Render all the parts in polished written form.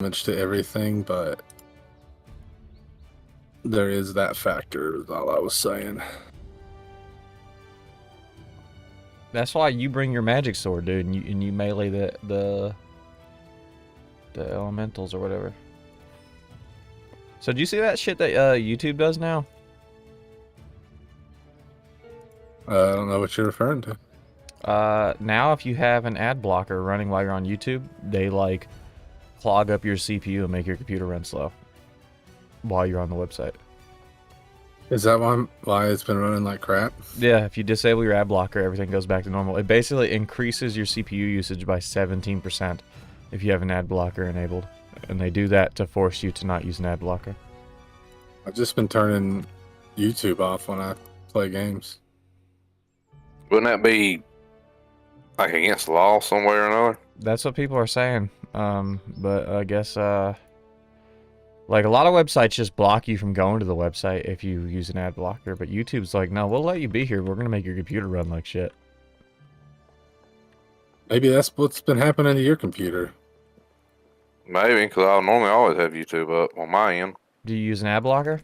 damage to everything, but there is that factor, is all I was saying. That's why you bring your magic sword, dude, and you melee the elementals or whatever. So do you see that shit that YouTube does now? I don't know what you're referring to. Now if you have an ad blocker running while you're on YouTube, they like clog up your CPU and make your computer run slow while you're on the website. Is that why it's been running like crap? Yeah, if you disable your ad blocker, everything goes back to normal. It basically increases your CPU usage by 17% if you have an ad blocker enabled. And they do that to force you to not use an ad blocker. I've just been turning YouTube off when I play games. Wouldn't that be like against the law some way or another? That's what people are saying. But I guess like a lot of websites just block you from going to the website if you use an ad blocker, but YouTube's like, no, we'll let you be here. We're gonna make your computer run like shit. Maybe that's what's been happening to your computer. Maybe, because I normally always have YouTube up on my end. Do you use an ad blocker?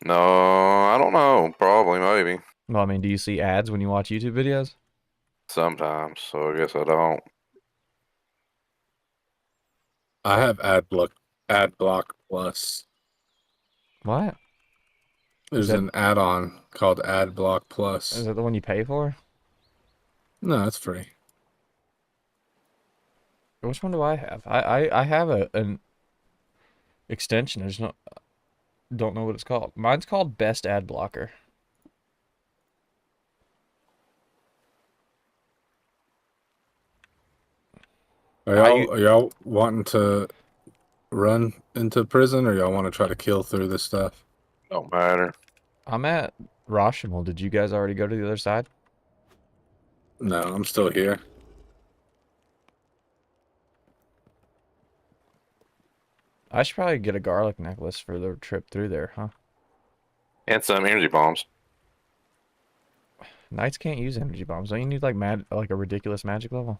No, I don't know. Probably, maybe. Well, I mean, do you see ads when you watch YouTube videos? Sometimes, so I guess I don't. I have ad block plus. What? There's an add-on called Ad Block Plus. Is that the one you pay for? No, it's free. Which one do I have? I have an extension. I just don't know what it's called. Mine's called Best Ad Blocker. Are y'all wanting to run into prison, or y'all want to try to kill through this stuff? Don't matter. I'm at Rashomon. Did you guys already go to the other side? No, I'm still here. I should probably get a garlic necklace for the trip through there, huh? And some energy bombs. Knights can't use energy bombs. Don't you need like a ridiculous magic level?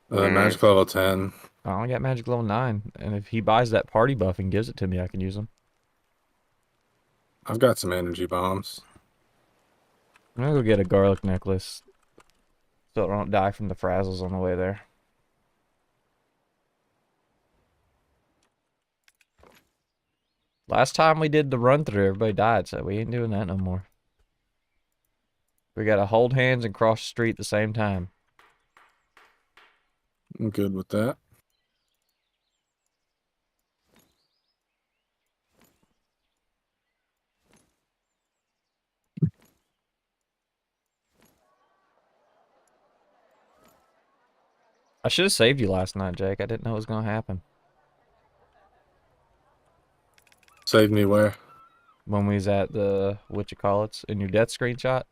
Magic level 10. I only got magic level 9, and if he buys that party buff and gives it to me, I can use them. I've got some energy bombs. I'm gonna go get a garlic necklace so I don't die from the frazzles on the way there. Last time we did the run through, everybody died, so we ain't doing that no more. We gotta hold hands and cross the street at the same time. I'm good with that. I should have saved you last night, Jake. I didn't know it was gonna happen. Save me where? When we was at the whatchamacallits in your death screenshot.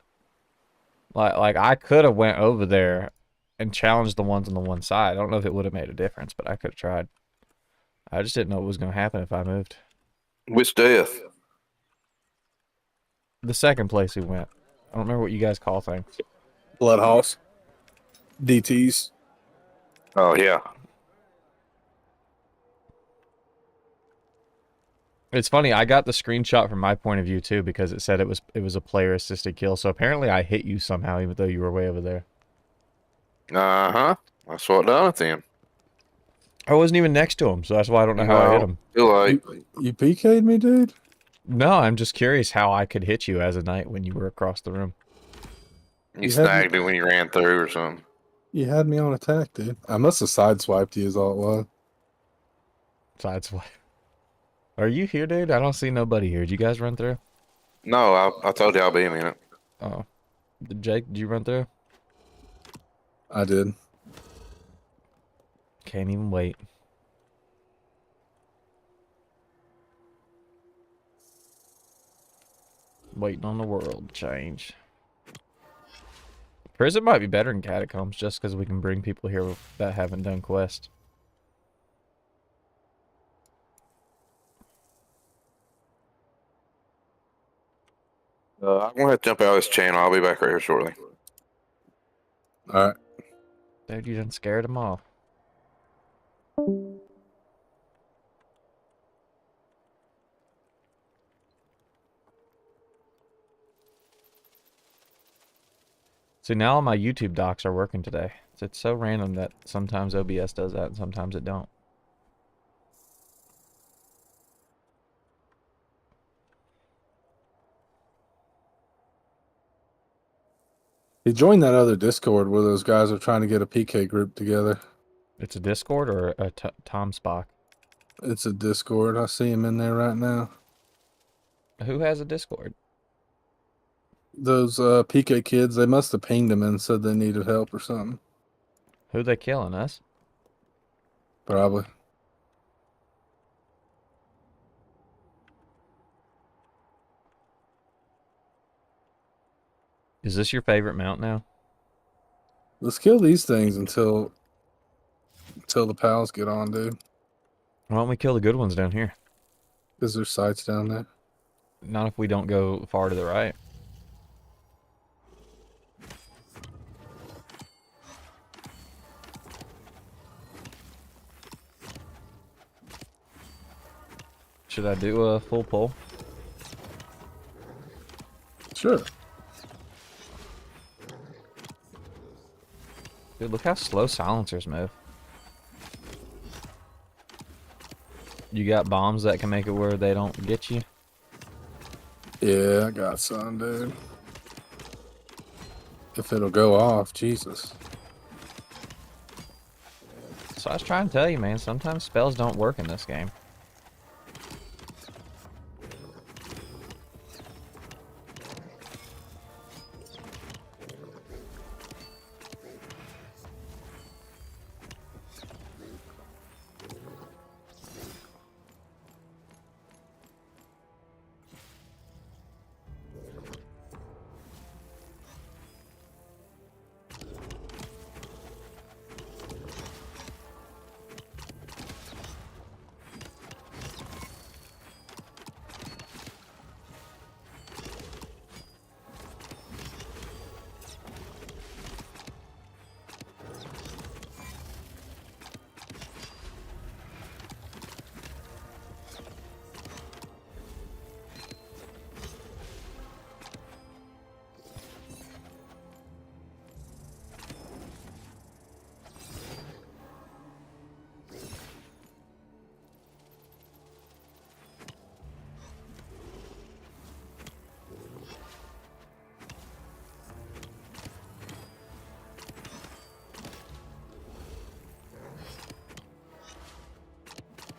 Like I could have went over there and challenged the ones on the one side. I don't know if it would have made a difference, but I could have tried. I just didn't know what was gonna happen if I moved. Which death? The second place we went. I don't remember what you guys call things. Blood House. DTs. Oh, yeah. It's funny, I got the screenshot from my point of view too because it said it was a player assisted kill. So apparently I hit you somehow even though you were way over there. Uh-huh. That's what done it then. I wasn't even next to him, so that's why I don't know how I hit him. Too late. You PK'd me, dude? No, I'm just curious how I could hit you as a knight when you were across the room. You snagged it when you ran through or something. You had me on attack, dude. I must have sideswiped you is all it was. Sideswipe. Are you here, dude? I don't see nobody here. Did you guys run through? No, I told you I'll be a minute. Oh. Jake, did you run through? I did. Can't even wait. Waiting on the world to change. Prison might be better than catacombs just because we can bring people here that haven't done quests. I'm going to have to jump out of this channel. I'll be back right here shortly. All right. Dude, you done scared them off. See, now all my YouTube docs are working today. It's so random that sometimes OBS does that and sometimes it don't. He joined that other Discord where those guys are trying to get a PK group together. It's a Discord or a Tom Spock? It's a Discord. I see him in there right now. Who has a Discord? Those PK kids, they must have pinged him and said they needed help or something. Who they killing, us? Probably. Is this your favorite mount now? Let's kill these things until the pals get on, dude. Why don't we kill the good ones down here? Because there's sights down there. Not if we don't go far to the right. Should I do a full pull? Sure. Dude, look how slow silencers move. You got bombs that can make it where they don't get you? Yeah, I got some, dude. If it'll go off, Jesus. So I was trying to tell you, man, sometimes spells don't work in this game.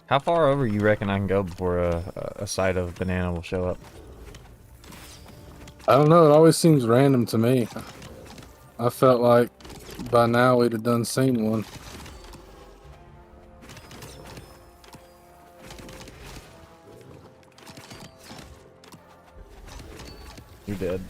How far over you reckon I can go before a sight of banana will show up? I don't know. It always seems random to me. I felt like by now we'd have done seen one. You're dead.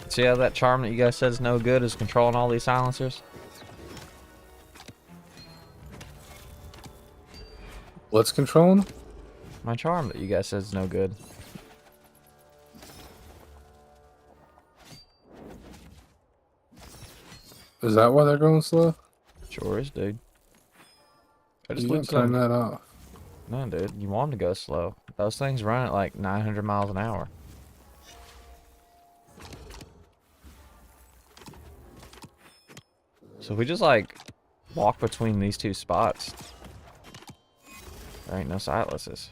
See how that charm that you guys said is no good is controlling all these silencers? What's controlling them? My charm that you guys said is no good. Is that why they're going slow? Sure is, dude. I just You looked turn some. that off. No, dude, you want them to go slow. Those things run at like 900 miles an hour. So if we just like walk between these two spots, there ain't no silences.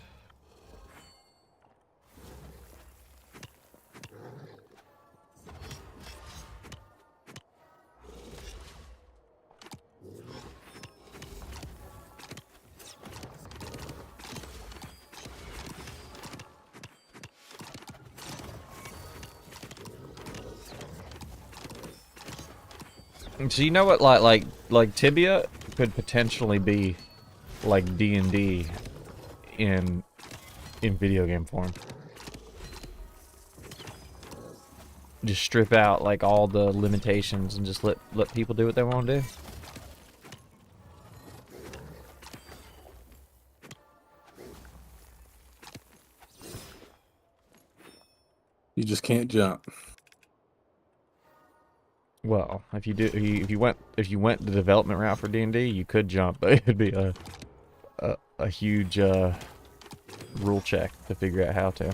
So you know what, like Tibia could potentially be like D&D in video game form. Just strip out like all the limitations and just let people do what they want to do. You just can't jump. Well, if you went the development route for D&D, you could jump, but it'd be a huge rule check to figure out how to.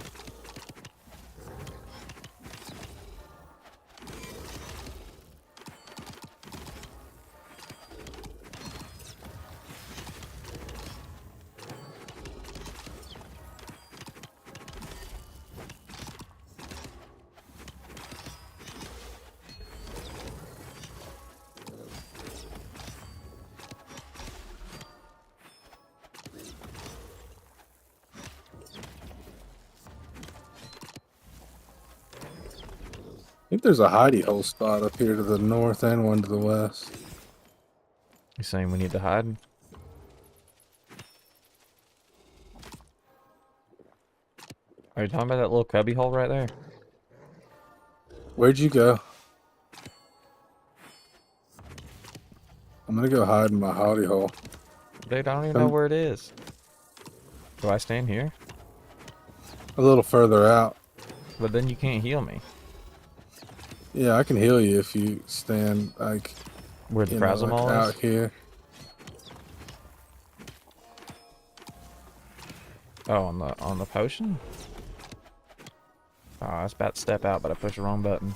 I think there's a hidey hole spot up here to the north and one to the west. You saying we need to hide? Are you talking about that little cubby hole right there? Where'd you go? I'm gonna go hide in my hidey hole. Dude, I don't even know where it is. Do I stand here? A little further out. But then you can't heal me. Yeah, I can heal you if you stand like Where the like Prazamol out is? here. Oh, on the potion? Oh, I was about to step out, but I pushed the wrong button.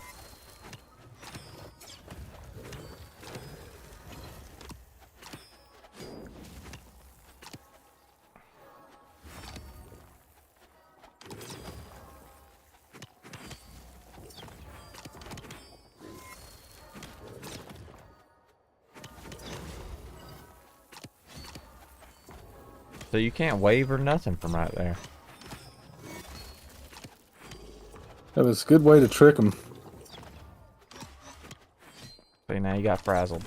So you can't wave or nothing from right there. That was a good way to trick them. See, now you got frazzled.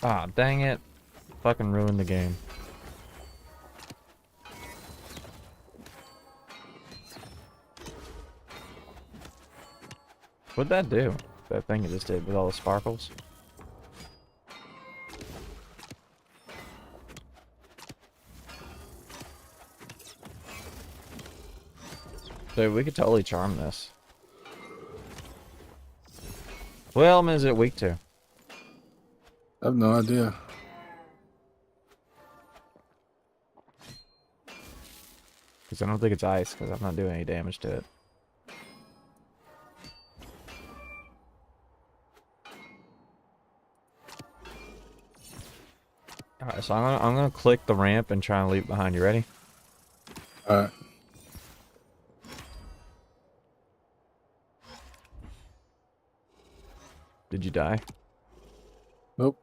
Ah, dang it. Fucking ruined the game. What'd that do? That thing it just did with all the sparkles? Dude, we could totally charm this. What element is it weak to? I have no idea. Because I don't think it's ice, because I'm not doing any damage to it. Alright, so I'm gonna click the ramp and try and leap behind you. Ready? Alright. Did you die? Nope.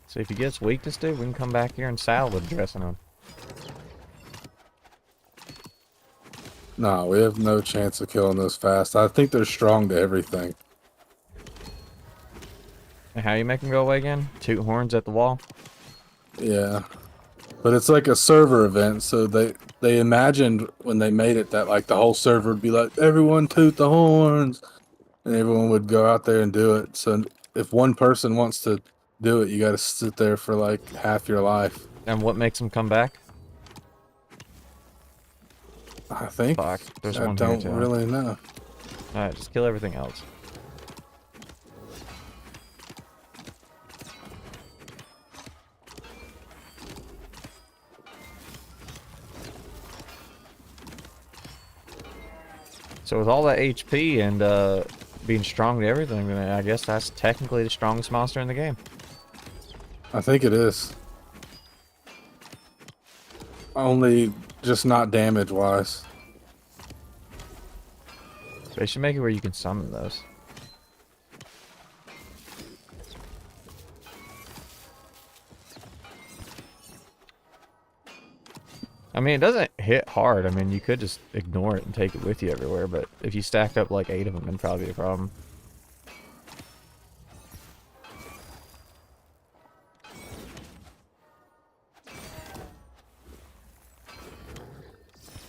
So if he gets weakness, dude, we can come back here and salvage dressing him. Nah, we have no chance of killing those fast. I think they're strong to everything. And how you make him go away again? Toot horns at the wall? Yeah. But it's like a server event, so they imagined when they made it that like the whole server would be like, everyone toot the horns, and everyone would go out there and do it. So if one person wants to do it, you got to sit there for like half your life. And what makes him come back? I think. Fuck, there's I one here don't too. really know. Alright, just kill everything else. So with all that HP and being strong to everything, then I guess that's technically the strongest monster in the game. I think it is. Only just not damage wise. They should make it where you can summon those. I mean, it doesn't hit hard. I mean, you could just ignore it and take it with you everywhere, but if you stack up like 8 of them, it'd probably be a problem.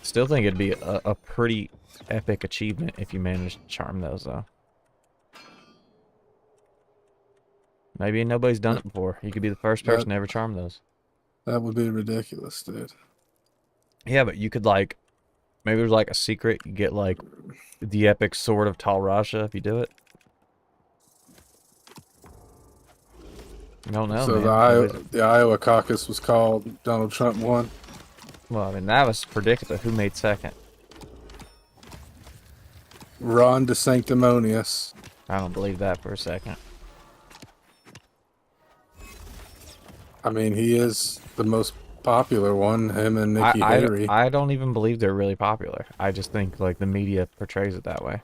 Still think it'd be a pretty epic achievement if you managed to charm those, though. Maybe nobody's done it before. You could be the first person to ever charm those. That would be ridiculous, dude. Yeah, but you could, like, maybe there's, like, a secret. You get, like, the epic sword of Tal Rasha if you do it. I don't know, So man. the Iowa caucus was called, Donald Trump won. Well, I mean, that was predicted, but who made second? Ron DeSanctimonious. I don't believe that for a second. I mean, he is the most popular one, him and Nikki Haley. I don't even believe they're really popular. I just think, like, the media portrays it that way.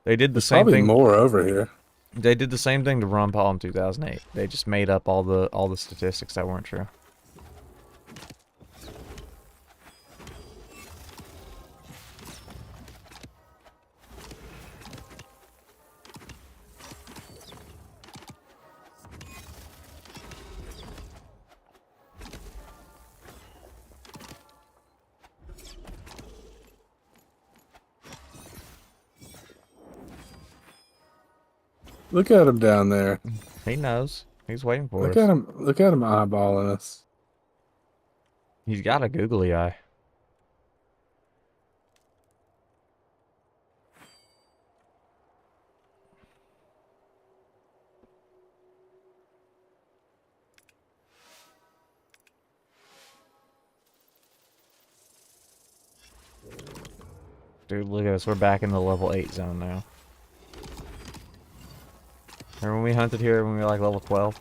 They did the There's same probably thing. more over here. They did the same thing to Ron Paul in 2008. They just made up all the statistics that weren't true. Look at him down there. He knows. He's waiting for us. Look at him. Look at him eyeballing us. He's got a googly eye. Dude, look at us. We're back in the level 8 zone now. Remember when we hunted here when we were like level 12?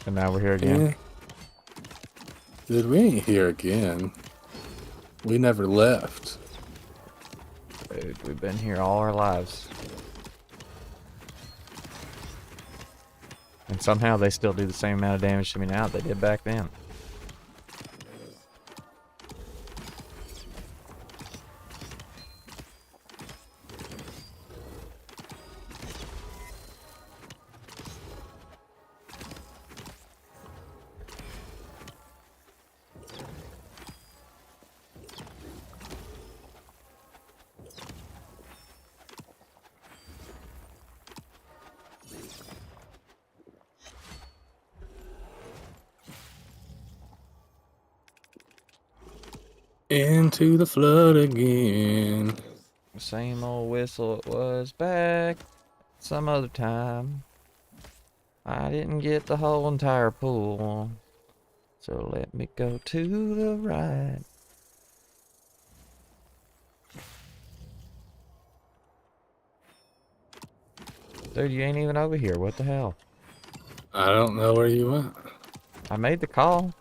And now we're here again. Yeah. Dude, we ain't here again. We never left. Dude, we've been here all our lives. And somehow they still do the same amount of damage to me now that they did back then. Into the flood again. Same old whistle, it was back some other time. I didn't get the whole entire pool, so let me go to the right. Dude, you ain't even over here. What the hell? I don't know where you went. I made the call.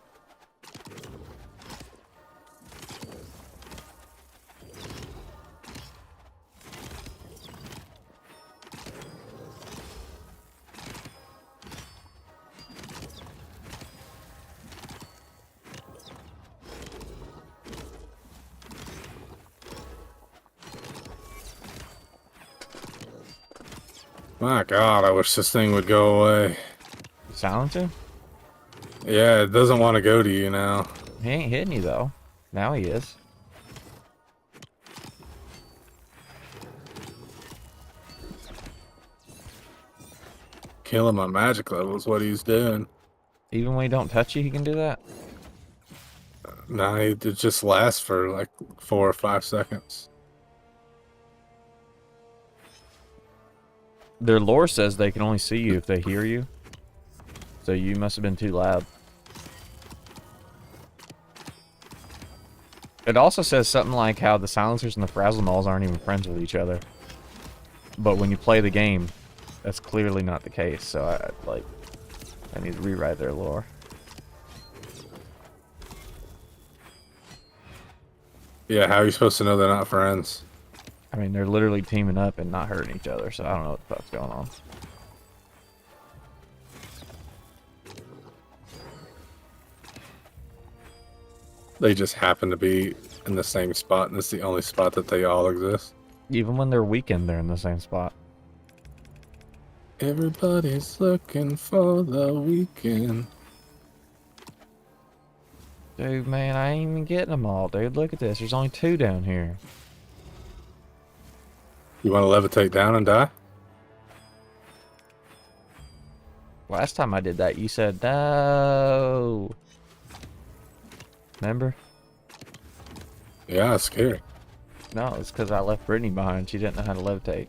My God, I wish this thing would go away. Silencer? Yeah, it doesn't want to go to you now. He ain't hitting you, though. Now he is. Killing my magic level is what he's doing. Even when he don't touch you, he can do that? Nah, it just lasts for like 4 or 5 seconds. Their lore says they can only see you if they hear you. So you must have been too loud. It also says something like how the silencers and the frazzle knolls aren't even friends with each other. But when you play the game, that's clearly not the case. So I need to rewrite their lore. Yeah, how are you supposed to know they're not friends? I mean, they're literally teaming up and not hurting each other, so I don't know what the fuck's going on. They just happen to be in the same spot, and it's the only spot that they all exist. Even when they're weakened, they're in the same spot. Everybody's looking for the weekend. Dude, man, I ain't even getting them all, dude. Look at this. There's only 2 down here. You want to levitate down and die? Last time I did that, you said no. Remember? Yeah, it's scary. No, it's because I left Brittany behind. She didn't know how to levitate.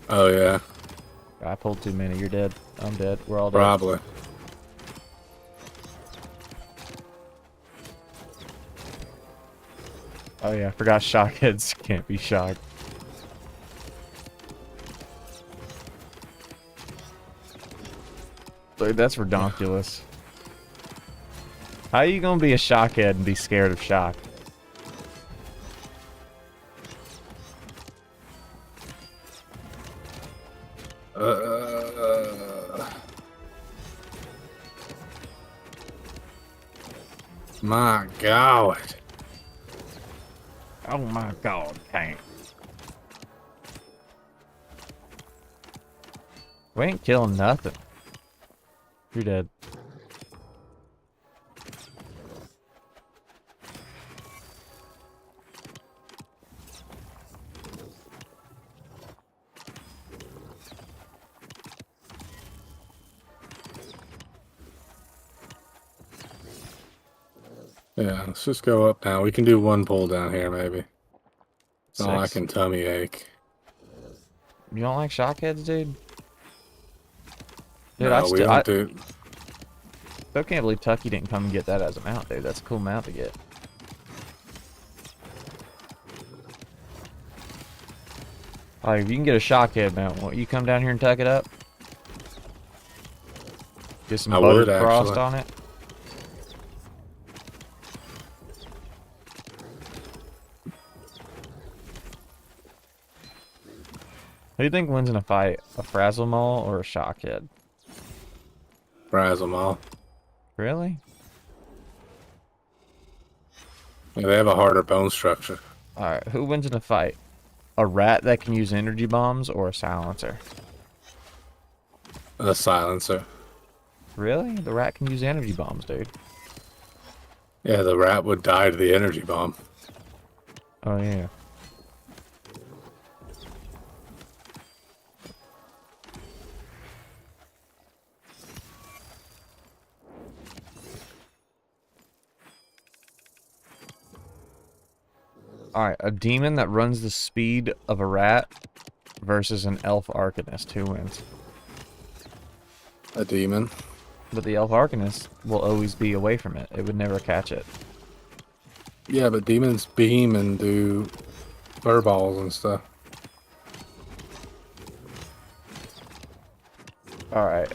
Oh, yeah. I pulled too many. You're dead. I'm dead. We're all dead. Probably. Oh, yeah. I forgot shockheads can't be shocked. Dude, that's redonkulous. How are you gonna be a shockhead and be scared of shock? My God. Oh my god, tank. We ain't killing nothing. You're dead. Yeah, let's just go up now. We can do 1 pull down here, maybe. Oh, I 6. can tummy ache. You don't like shockheads, dude? Dude, No, I we still don't do... can't believe Tucky didn't come and get that as a mount, dude. That's a cool mount to get. Like, if you can get a shockhead mount, won't you come down here and tuck it up? Get some I buttered would, frost actually. on it. Who do you think wins in a fight? A Frazzle Maul or a Shockhead? Frazzle them all. Really? Yeah, they have a harder bone structure. Alright, who wins in a fight? A rat that can use energy bombs or a silencer? A silencer. Really? The rat can use energy bombs, dude. Yeah, the rat would die to the energy bomb. Oh, yeah. Alright, a demon that runs the speed of a rat versus an elf arcanist. Who wins? A demon. But the elf arcanist will always be away from it. It would never catch it. Yeah, but demons beam and do furballs and stuff. Alright,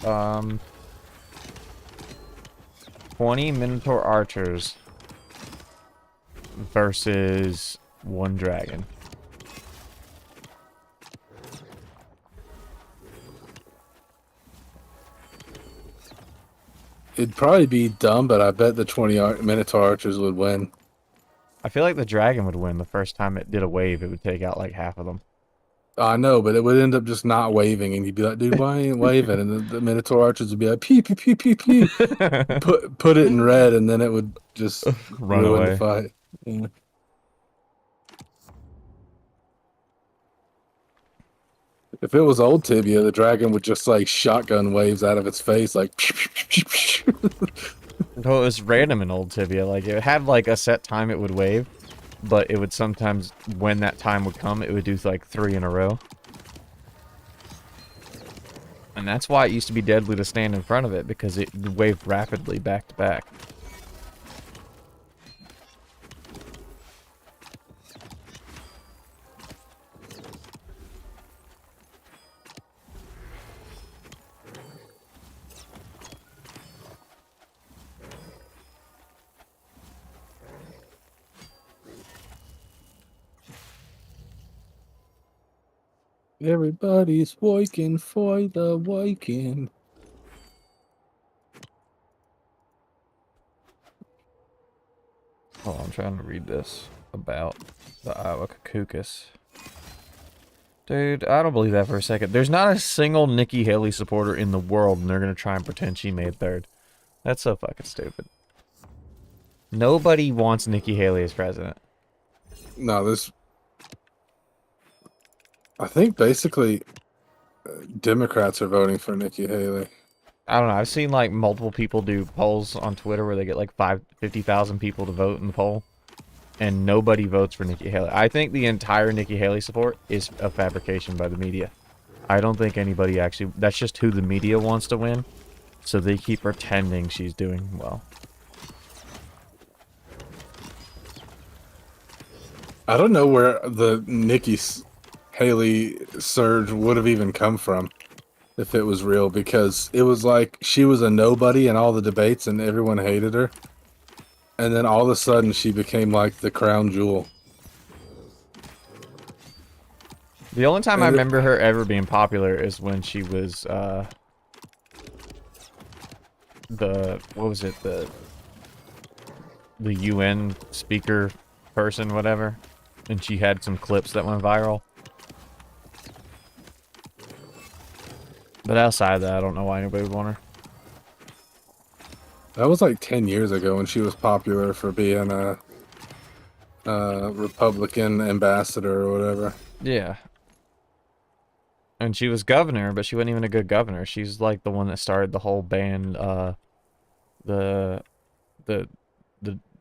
20 Minotaur archers versus 1 dragon. It'd probably be dumb, but I bet the 20 Minotaur archers would win. I feel like the dragon would win the first time it did a wave. It would take out like half of them. I know, but it would end up just not waving, and you'd be like, dude, why ain't it waving? And the Minotaur archers would be like, pew, pew, pew, pew, pew. Put it in red, and then it would just Run ruin away. the fight. Yeah. If it was old Tibia, the dragon would just like shotgun waves out of its face, like. Well, it was random in old Tibia. Like, it had like a set time it would wave, but it would sometimes, when that time would come, it would do like 3 in a row. And that's why it used to be deadly to stand in front of it, because it waved rapidly back to back. Everybody's working for the weekend. Oh, I'm trying to read this about the Iowa caucus. Dude, I don't believe that for a second. There's not a single Nikki Haley supporter in the world, and they're going to try and pretend she made third. That's so fucking stupid. Nobody wants Nikki Haley as president. No, this. I think basically Democrats are voting for Nikki Haley. I don't know. I've seen like multiple people do polls on Twitter where they get like 50,000 people to vote in the poll, and nobody votes for Nikki Haley. I think the entire Nikki Haley support is a fabrication by the media. I don't think anybody actually... That's just who the media wants to win, so they keep pretending she's doing well. I don't know where the Nikki Haley surge would have even come from if it was real, because it was like she was a nobody in all the debates and everyone hated her. And then all of a sudden she became like the crown jewel. The only time I remember her ever being popular is when she was what was it, the UN speaker person, whatever, and she had some clips that went viral. But outside of that, I don't know why anybody would want her. That was like 10 years ago when she was popular for being a Republican ambassador or whatever. Yeah. And she was governor, but she wasn't even a good governor. She's like the one that started the whole ban, the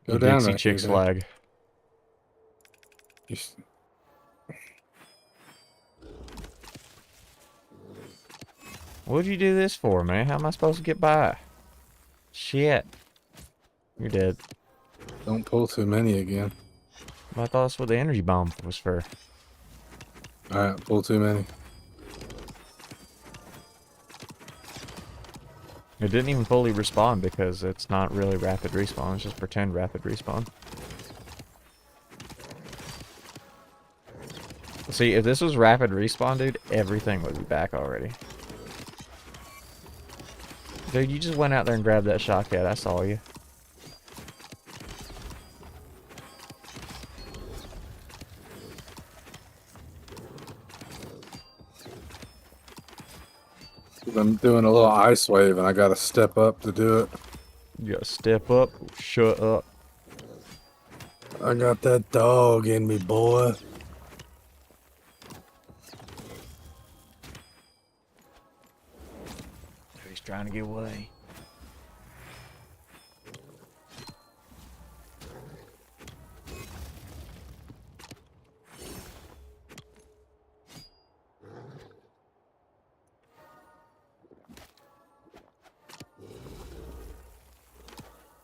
Dixie Chicks flag. What'd you do this for, man? How am I supposed to get by? Shit. You're dead. Don't pull too many again. I thought that's what the energy bomb was for. Alright, pull too many. It didn't even fully respawn because it's not really rapid respawn. It's just pretend rapid respawn. See, if this was rapid respawn, dude, everything would be back already. Dude, you just went out there and grabbed that shotgun. I saw you. I'm doing a little ice wave and I gotta step up to do it. You gotta step up, shut up. I got that dog in me, boy. He's trying to get away.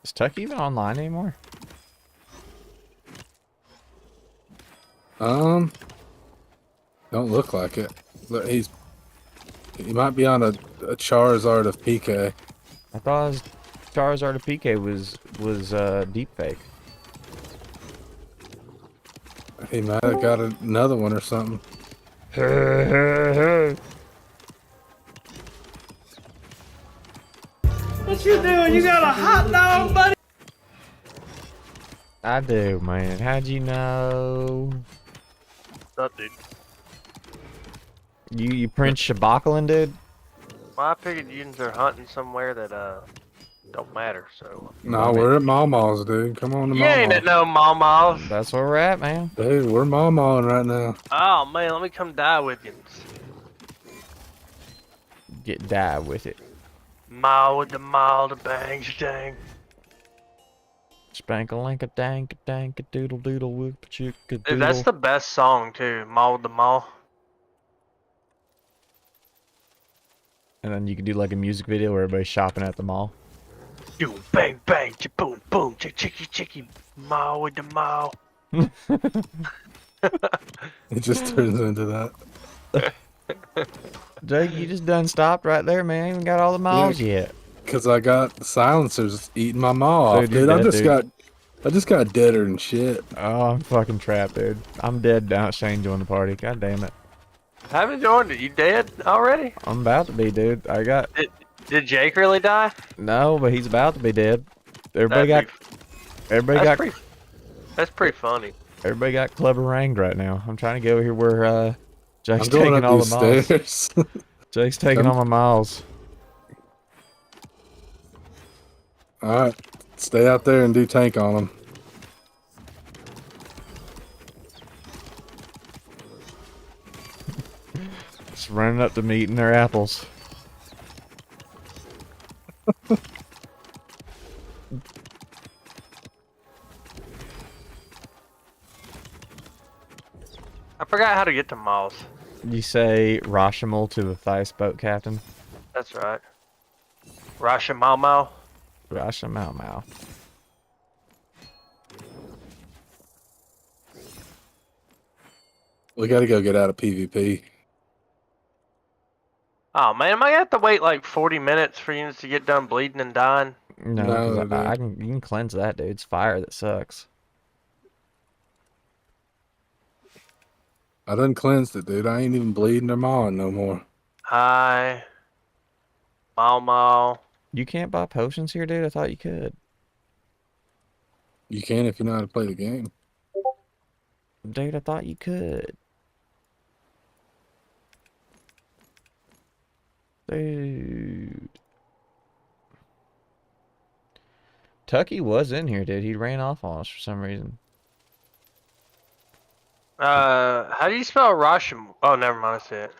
Is Tuck even online anymore? Don't look like it. But he might be on a Charizard of PK. I thought his Charizard of PK was deep fake. He might have got another one or something. What you doing? You got a hot dog, buddy? I do, man. How'd you know? What's up, dude? You Prince Shabakalin, dude? Well, I figured you are hunting somewhere that don't matter, so. Nah, we're at Mama's, dude. Come on to You ain't at Mama's. no mama's. That's where we're at, man. Dude, we're Mama's right now. Oh man, let me come die with you. Get die with it. Mile with the mile, the bang, dang. Spank a link a dank a dank a doodle doodle whoop a chick a doodle. Dude, that's the best song too. Mile with the mile. And then you could do like a music video where everybody's shopping at the mall. You bang bang, boom boom, chicky chicky, mile with the mile. It just turns into that. Jake, you just done stopped right there, man. You ain't got all the miles yet. Cause I got the silencers eating my maw off, Dude, dude. you're I dead, just got deader than shit. Oh, I'm fucking trapped, dude. I'm dead now. Shane joined the party. God damn it. Haven't joined it. You dead already? I'm about to be, dude. I got... Did Jake really die? No, but he's about to be dead. Everybody That's got... Everybody got... pretty- That's pretty funny. Everybody got clubber ranged right now. I'm trying to get over here where Jake's I'm going taking up all these the miles. stairs. Jake's taking all my miles. Alright. Stay out there and do tank on them. Just running up to me eating their apples. I forgot how to get to Miles. You say Rashomon to the Thice boat captain? That's right. Rasha Mau Mau. Rashomon. We gotta go get out of PvP. Oh man, am I gonna have to wait like 40 minutes for units to get done bleeding and dying? No, No, 'cause I dude. can. You can cleanse that, dude. It's fire that sucks. I done cleansed it, dude. I ain't even bleeding or mawing no more. Hi. Mau Mau. You can't buy potions here, dude. I thought you could. You can if you know how to play the game. Dude, I thought you could. Dude. Tucky was in here, dude. He ran off on us for some reason. How do you spell Rasham? Oh, never mind. I see it.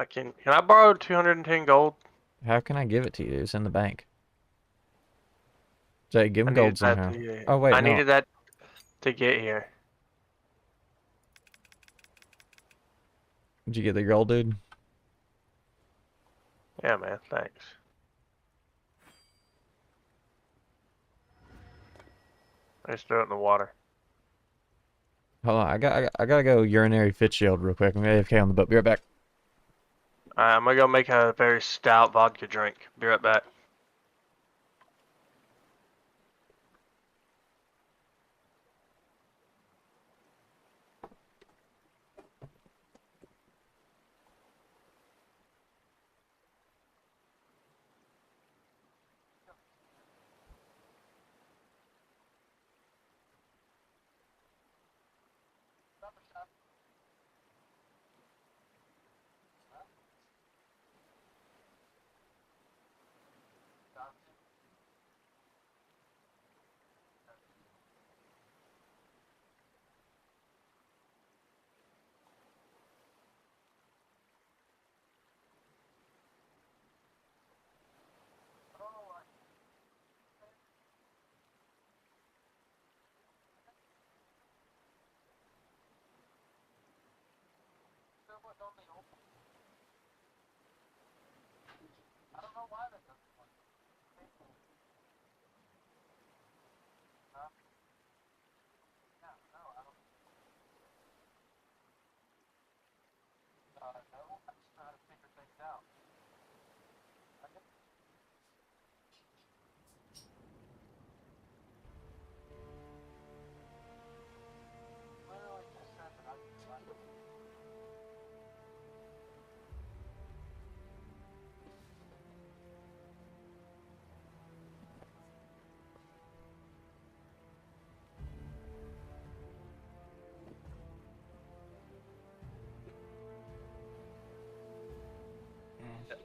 Can I borrow 210 gold? How can I give it to you? It's in the bank. Jake, give I him needed gold that somehow. to- Oh, wait, I no. needed that to get here. Did you get the gold, dude? Yeah, man. Thanks. I just threw it in the water. Hold on, I gotta go urinary fit shield real quick. I'm gonna AFK on the boat. Be right back. Alright, I'm gonna go make a very stout vodka drink. Be right back.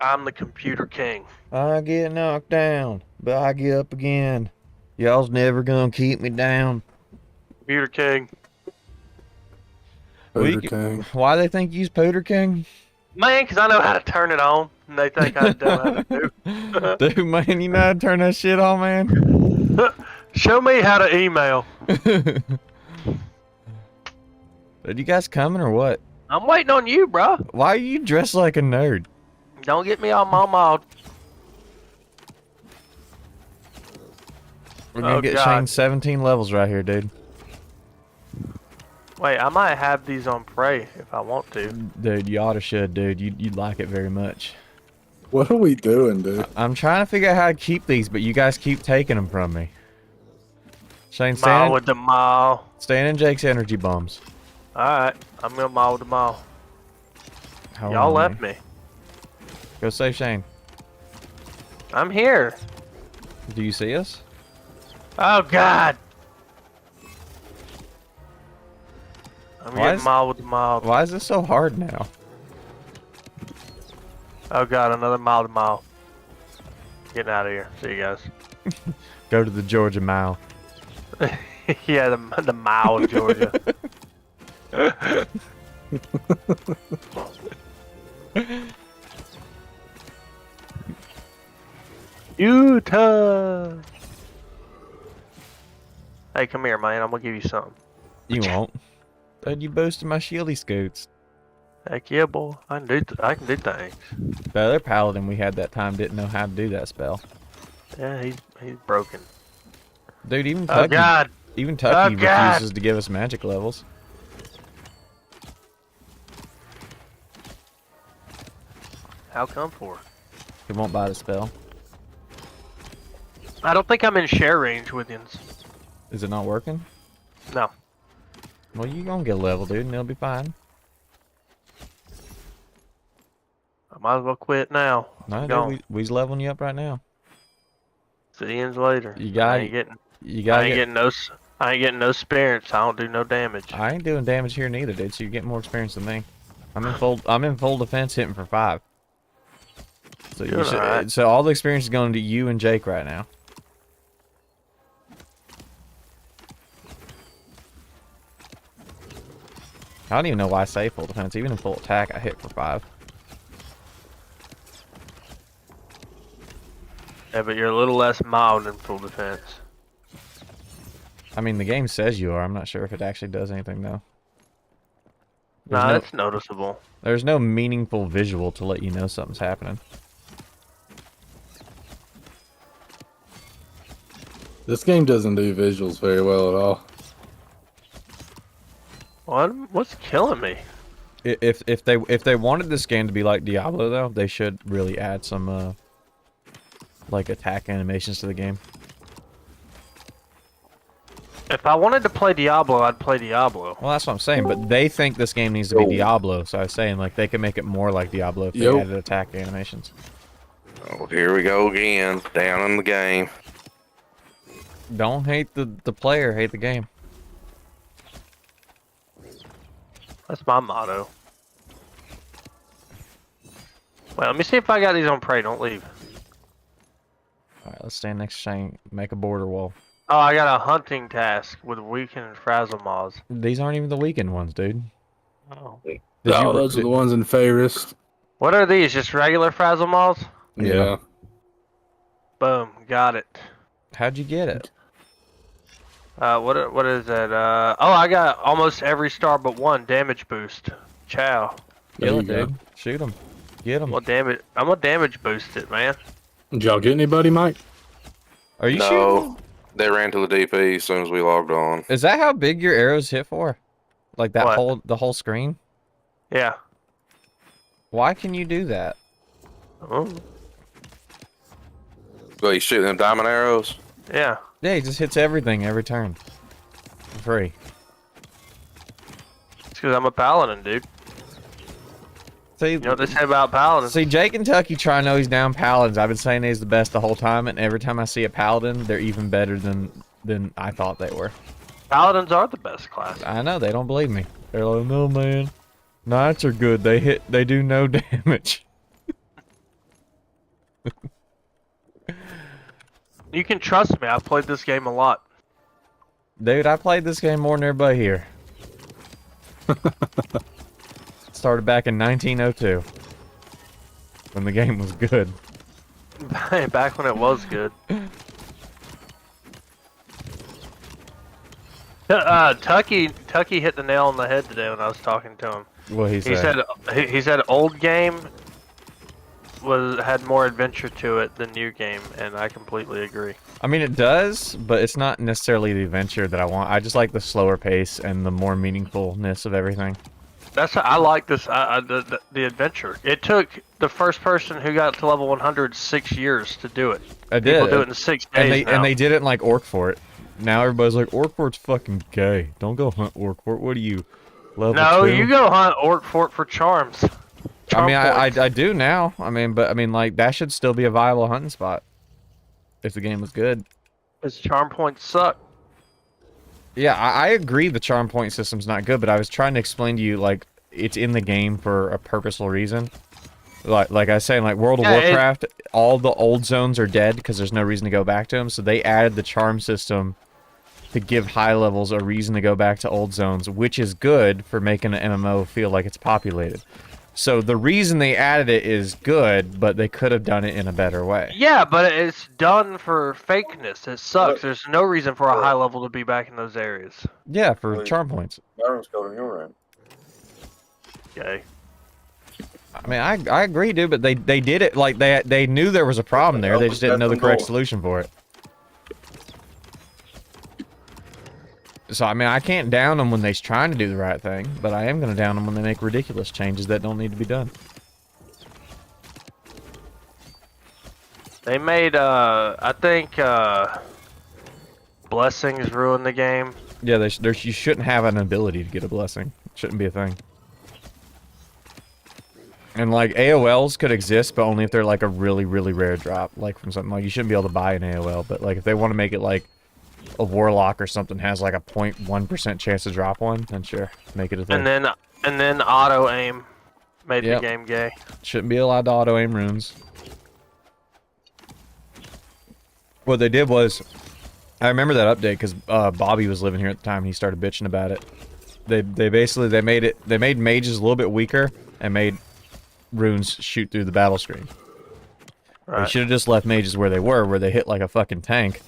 I'm the computer king. I get knocked down, but I get up again. Y'all's never gonna keep me down. Computer king. Pooter King. Why they think you's Pooter King? Man, 'cause I know how to turn it on. And they think I don't know how to do. Dude, man, you know how to turn that shit on, man? Show me how to email. Are you guys coming or what? I'm waiting on you, bro. Why are you dressed like a nerd? Don't get me all mauled. We're gonna Oh, get God. Shane 17 levels right here, dude. Wait, I might have these on prey if I want to. Dude, you oughta should, dude. You'd like it very much. What are we doing, dude? I'm trying to figure out how to keep these, but you guys keep taking them from me. Shane, Maul with the maul. stand in Jake's energy bombs. Alright, I'm gonna maul with the maul. Hold Y'all on, left man. me. Go save Shane. I'm here. Do you see us? Oh God. I'm Why getting is- mild with the mild. Why is this so hard now? Oh God, another mile to mile. Getting out of here. See you guys. Go to the Georgia Mile. Yeah, the mile of Georgia. Utah. Hey, come here, man. I'm gonna give you something. You won't. Then you boasted my shieldy scoots. Heck yeah, boy. I can do things. The other paladin we had that time didn't know how to do that spell. Yeah, he's broken. Dude, even Oh Tucky, God. even Tucky Oh, God. refuses to give us magic levels. How come for? He won't buy the spell. I don't think I'm in share range with you. Is it not working? No. Well, you gonna get a level, dude, and it'll be fine. I might as well quit now. No, Go. dude, we's leveling you up right now. See you later. You got- I ain't getting. You I gotta ain't get. getting no. I ain't getting no experience. I don't do no damage. I ain't doing damage here neither, dude. So you're getting more experience than me. I'm in full defense, hitting for 5. So you Doing should, alright. so all the experience is going to you and Jake right now. I don't even know why I say full defense. Even in full attack, I hit for 5. Yeah, but you're a little less mild in full defense. I mean, the game says you are. I'm not sure if it actually does anything though. There's Nah, no, that's noticeable. there's no meaningful visual to let you know something's happening. This game doesn't do visuals very well at all. What's killing me? If they wanted this game to be like Diablo though, they should really add some like attack animations to the game. If I wanted to play Diablo, I'd play Diablo. Well, that's what I'm saying, but they think this game needs to be Diablo, so I was saying like they could make it more like Diablo if they Yep. added attack animations. Oh, here we go again. Down in the game. Don't hate the player, hate the game. That's my motto. Well, let me see if I got these on prey. Don't leave. Alright, let's stand next to Shane, make a border wall. Oh, I got a hunting task with weaken and frazzle moths. These aren't even the weekend ones, dude. Oh. Did Oh, you- those are the ones in Fairest. What are these? Just regular frazzle moths? Yeah. Boom, got it. How'd you get it? What is that? Oh, I got almost every star but one damage boost. Chow. There Kill you it, go. dude. Shoot him. Get him. I'm gonna damage boost it, man. Did y'all get anybody, Mike? Are you shooting? No, they ran to the DP as soon as we logged on. Is that how big your arrows hit for? Like that What? the whole screen? Yeah. Why can you do that? Oh, So you shooting them diamond arrows? yeah. Yeah, he just hits everything every turn. For free. It's because I'm a paladin, dude. See, You know what they say about paladins? see, Jake and Tucky try to know he's down paladins. I've been saying he's the best the whole time, and every time I see a paladin, they're even better than I thought they were. Paladins are the best class. I know they don't believe me. They're like, no man, knights are good. They do no damage. You can trust me. I've played this game a lot. Dude, I played this game more than everybody here. Started back in 1902 when the game was good. Back when it was good. Tucky hit the nail on the head today when I was talking to him. What he He said. said he said old game had more adventure to it than new game, and I completely agree. I mean, it does, but it's not necessarily the adventure that I want. I just like the slower pace and the more meaningfulness of everything. I like this. The adventure. It took the first person who got to level 100 6 years to do it. I People did. do it in 6 days and they now. didn't like Orc Fort. Now everybody's like, Orc Fort's fucking gay. Don't go hunt Orc Fort. What are you, level No, 2? you go hunt Orc Fort for charms. I I mean, Charm points. I do now. I mean, but I mean, like that should still be a viable hunting spot if the game was good. His charm points suck. Yeah, I agree the charm point system's not good, but I was trying to explain to you, like, it's in the game for a purposeful reason. Like I was saying, like, World of Warcraft, all the old zones are dead because there's no reason to go back to them, so they added the charm system to give high levels a reason to go back to old zones, which is good for making an MMO feel like it's populated. So the reason they added it is good, but they could have done it in a better way. Yeah, but it's done for fakeness. It sucks. There's no reason for a high level to be back in those areas. Yeah, for charm points. My room's colder than your room. Okay. I mean, I agree, dude, but they did it like they knew there was a problem there. They just didn't know the correct solution for it. So, I mean, I can't down them when they're trying to do the right thing, but I am going to down them when they make ridiculous changes that don't need to be done. They made, I think, blessings ruin the game. Yeah, you shouldn't have an ability to get a blessing. It shouldn't be a thing. And, like, AOLs could exist, but only if they're, like, a really, really rare drop. Like, from something, like, you shouldn't be able to buy an AOL, but, like, if they want to make it, like, a warlock or something has like a 0.1% chance to drop one, then sure, make it a thing. And then auto aim made the game gay. Shouldn't be allowed to auto aim runes. What they did was, I remember that update because Bobby was living here at the time and he started bitching about it. They made mages a little bit weaker and made runes shoot through the battle screen. Right. They should have just left mages where they were, where they hit like a fucking tank.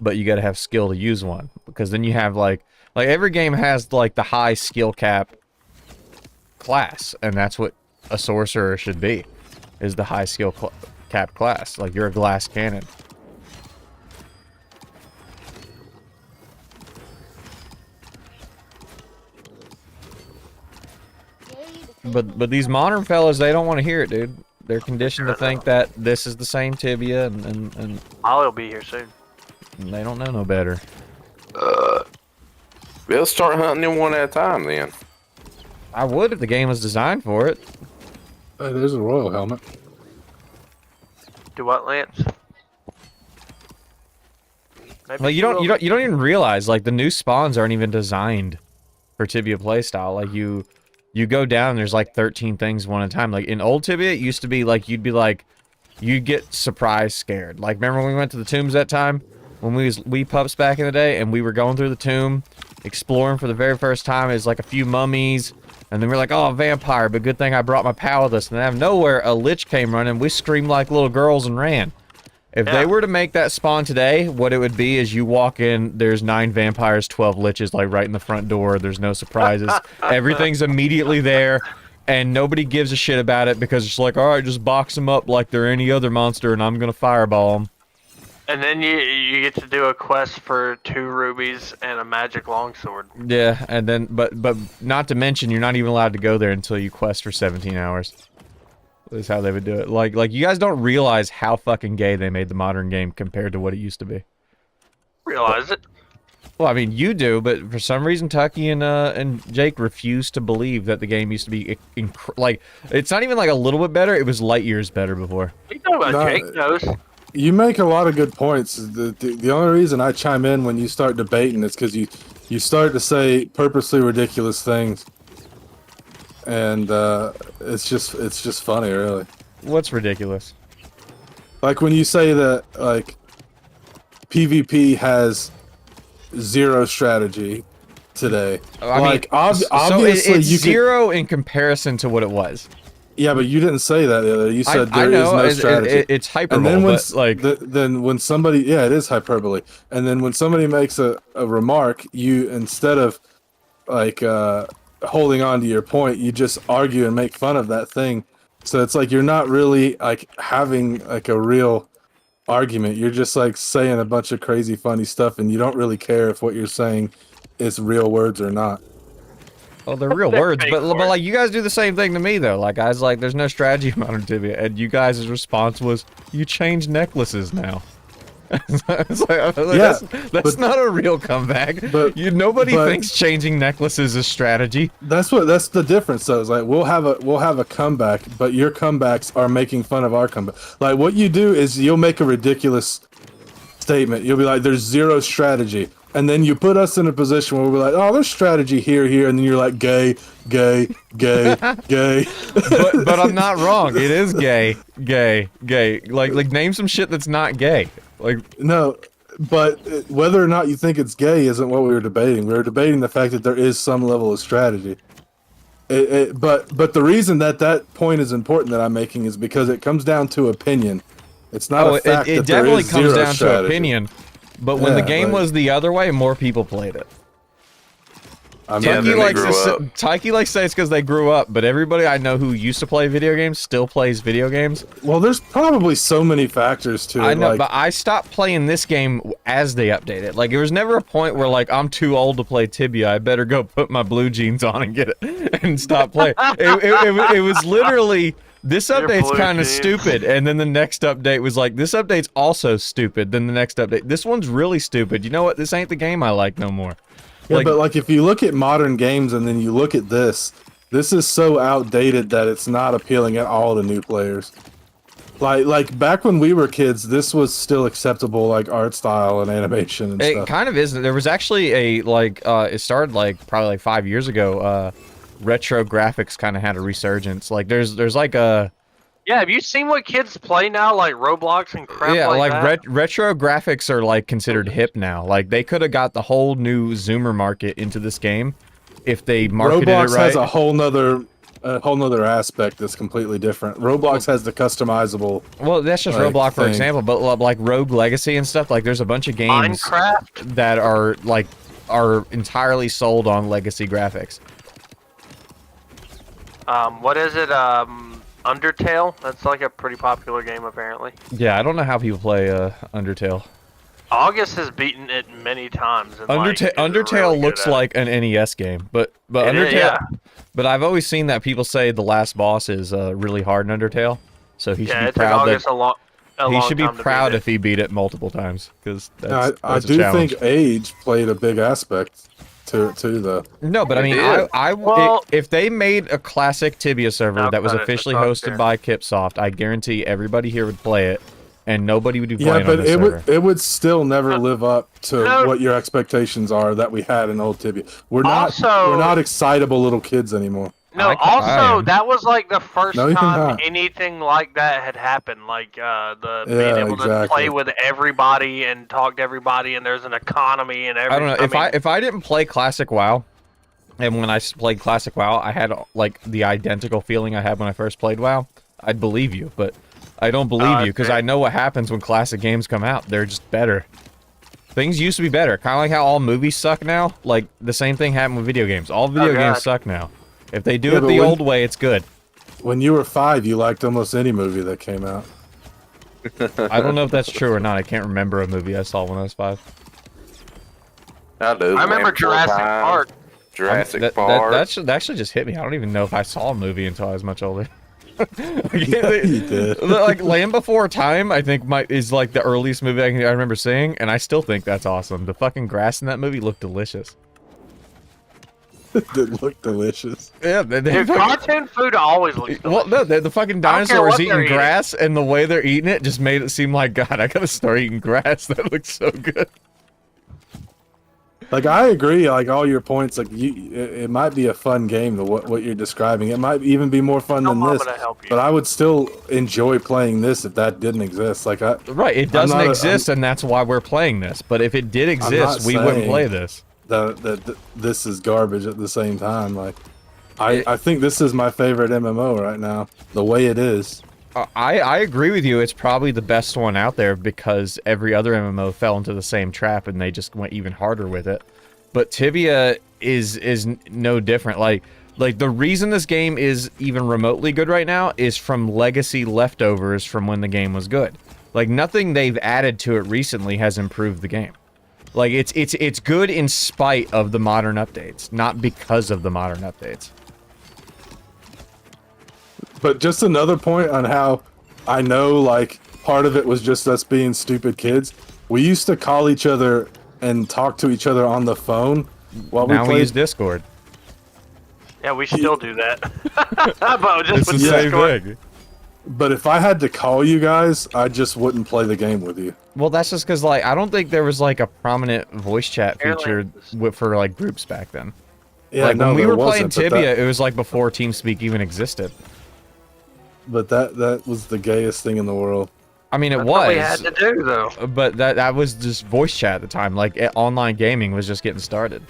But you gotta have skill to use one, because then you have like every game has like the high skill cap class, and that's what a sorcerer should be, is the high skill cap class. Like you're a glass cannon. But these modern fellas, they don't want to hear it, dude. They're conditioned to think that this is the same Tibia, and I'll be here soon. They don't know no better. We'll start hunting them one at a time then. I would if the game was designed for it. Hey, there's a royal helmet. Do what, Lance? Maybe Like you don't even realize like the new spawns aren't even designed for Tibia playstyle. Like you go down, there's like 13 things one at a time. Like in old Tibia, it used to be like you'd get surprise scared. Like remember when we went to the tombs that time? When we pups back in the day, and we were going through the tomb, exploring for the very first time, is like a few mummies, and then we're like, oh, a vampire, but good thing I brought my pal with us. And then out of nowhere, a lich came running, we screamed like little girls and ran. If they were to make that spawn today, what it would be is you walk in, there's 9 vampires, 12 liches, like right in the front door, there's no surprises. Everything's immediately there, and nobody gives a shit about it, because it's like, alright, just box them up like they're any other monster, and I'm gonna fireball them. And then you get to do a quest for 2 rubies and a magic longsword. Yeah, and then but not to mention you're not even allowed to go there until you quest for 17 hours. Is how they would do it. Like you guys don't realize how fucking gay they made the modern game compared to what it used to be. Realize it. Well, I mean you do, but for some reason Tucky and Jake refuse to believe that the game used to be like it's not even like a little bit better. It was light years better before. You know about Jake knows. You make a lot of good points. The only reason I chime in when you start debating is because you start to say purposely ridiculous things, and it's just funny, really. What's ridiculous? Like when you say that like PvP has 0 strategy today. I mean, obviously it's you 0 in comparison to what it was. Yeah, but you didn't say that the other. You said there is no strategy. It's hyperbole. And then when, but like, then when somebody, yeah, it is hyperbole. And then when somebody makes a remark, you instead of like holding on to your point, you just argue and make fun of that thing. So it's like you're not really like having like a real argument. You're just like saying a bunch of crazy funny stuff, and you don't really care if what you're saying is real words or not. Oh, they're real words, but like you guys do the same thing to me though. Like I was like, there's no strategy in modern Tibia, and you guys' response was, you change necklaces now. It's like, Yeah, that's not a real comeback. but- Nobody but- thinks changing necklaces is strategy. That's the difference though. Is like we'll have a comeback, but your comebacks are making fun of our comeback. Like what you do is you'll make a ridiculous statement. You'll be like, "There's zero strategy," and then you put us in a position where we're like, "Oh, there's strategy here, and then you're like, "Gay, gay, gay, gay." But I'm not wrong. It is gay. Like name some shit that's not gay. Like No, but whether or not you think it's gay isn't what we were debating. We were debating the fact that there is some level of strategy. But the reason that point is important that I'm making is because it comes down to opinion. It's not a fact it that there definitely is comes zero down strategy. to opinion. But when the Yeah, game like- was the other way, more people played it. I'm Yeah, not- then they grew up. Taiki likes to say it's because they grew up, but everybody I know who used to play video games still plays video games. well, there's probably so many factors to it. I know, like, but I stopped playing this game as they updated. Like, there was never a point where, like, I'm too old to play Tibia. I better go put my blue jeans on and get it and stop playing. It was literally, this Your update's blue kind of jeans. stupid. And then the next update was like, this update's also stupid. Then the next update, this one's really stupid. You know what? This ain't the game I like no more. yeah, like- but like if you look at modern games and then you look at this is so outdated that it's not appealing at all to new players. Like back when we were kids, this was still acceptable, like art style and animation and It stuff. kind of isn't. There was actually a, like, it started, like, probably, like, 5 years ago. Retro graphics kind of had a resurgence. Like, there's like a... Yeah, have you seen what kids play now, like Roblox and crap Yeah, like like that? retro graphics are like considered hip now. Like they could have got the whole new Zoomer market into this game if they marketed Roblox it right. has a whole nother aspect that's completely different. Roblox has the customizable. Well, that's just like, Roblox for thing. example, but like Rogue Legacy and stuff. Like there's a bunch of games Minecraft? that are entirely sold on legacy graphics. What is it? Undertale? That's like a pretty popular game apparently. Yeah, I don't know how people play Undertale. August has beaten it many times. And Undertale looks like an NES game, but Undertale. Yeah. But I've always seen that people say the last boss is really hard in Undertale, so he should Yeah, be it took proud August that a long he should be time to beat proud it. if he beat it multiple times because I that's a do challenge. think age played a big aspect to it too, though. No, but I mean, did. Well- if they made a classic Tibia server I'll that was cut it. officially Talk hosted there. by Kipsoft, I guarantee everybody here would play it, and nobody would be Yeah, playing but on this it server. would still never live up to No. what your expectations are that we had in old Tibia. We're Also- not excitable little kids anymore. No, I also am. that was like the first No, you're time not. anything like that had happened. Like the being Yeah, able to exactly. play with everybody and talk to everybody, and there's an economy and I everything. don't know if I didn't play Classic WoW, and when I played Classic WoW, I had like the identical feeling I had when I first played WoW. I'd believe you, but I don't believe you because fair. I know what happens when classic games come out. They're just better. Things used to be better, kind of like how all movies suck now. Like the same thing happened with video games. All video God. games suck now. If they do Yeah, it but the when- old way, it's good. When you were 5, you liked almost any movie that came out. I don't know if that's true or not. I can't remember a movie I saw when I was 5. I do. I remember Man, Jurassic Park. Jurassic That Park. actually just hit me. I don't even know if I saw a movie until I was much older. Yeah, you did. Like Land Before Time, I think is like the earliest movie I remember seeing, and I still think that's awesome. The fucking grass in that movie looked delicious. It looked delicious. Yeah, they Dude, fucking, cartoon food always looks well, delicious. no, the fucking I don't care dinosaurs what eating they're eating. grass, and the way they're eating it just made it seem like, God, I gotta start eating grass. That looks so good. Like I agree, like all your points. Like it might be a fun game. To what you're describing, it might even be more fun No, than I'm this. gonna help you. But I would still enjoy playing this if that didn't exist. Like Right, it doesn't not a- exist, and that's why we're playing this. But if it did not exist, we wouldn't saying- play this. that this is garbage at the same time. Like I think this is my favorite MMO right now. The way it is. I agree with you. It's probably the best one out there because every other MMO fell into the same trap and they just went even harder with it. But Tibia is no different. Like the reason this game is even remotely good right now is from legacy leftovers from when the game was good. Like nothing they've added to it recently has improved the game. Like it's good in spite of the modern updates, not because of the modern updates. But just another point on how I know like part of it was just us being stupid kids. We used to call each other and talk to each other on the phone while Now we we played. use Discord. Yeah, we still do that. But just It's the with same Discord. thing. But if I had to call you guys, I just wouldn't play the game with you. Well, that's just because, like, I don't think there was, like, a prominent voice chat feature for, like, groups back then. Yeah, like, no, when we there were playing wasn't, Tibia, it was, like, before TeamSpeak even existed. But that was the gayest thing in the world. I mean, it That's was. what we had to do, though. But that was just voice chat at the time. Like, online gaming was just getting started.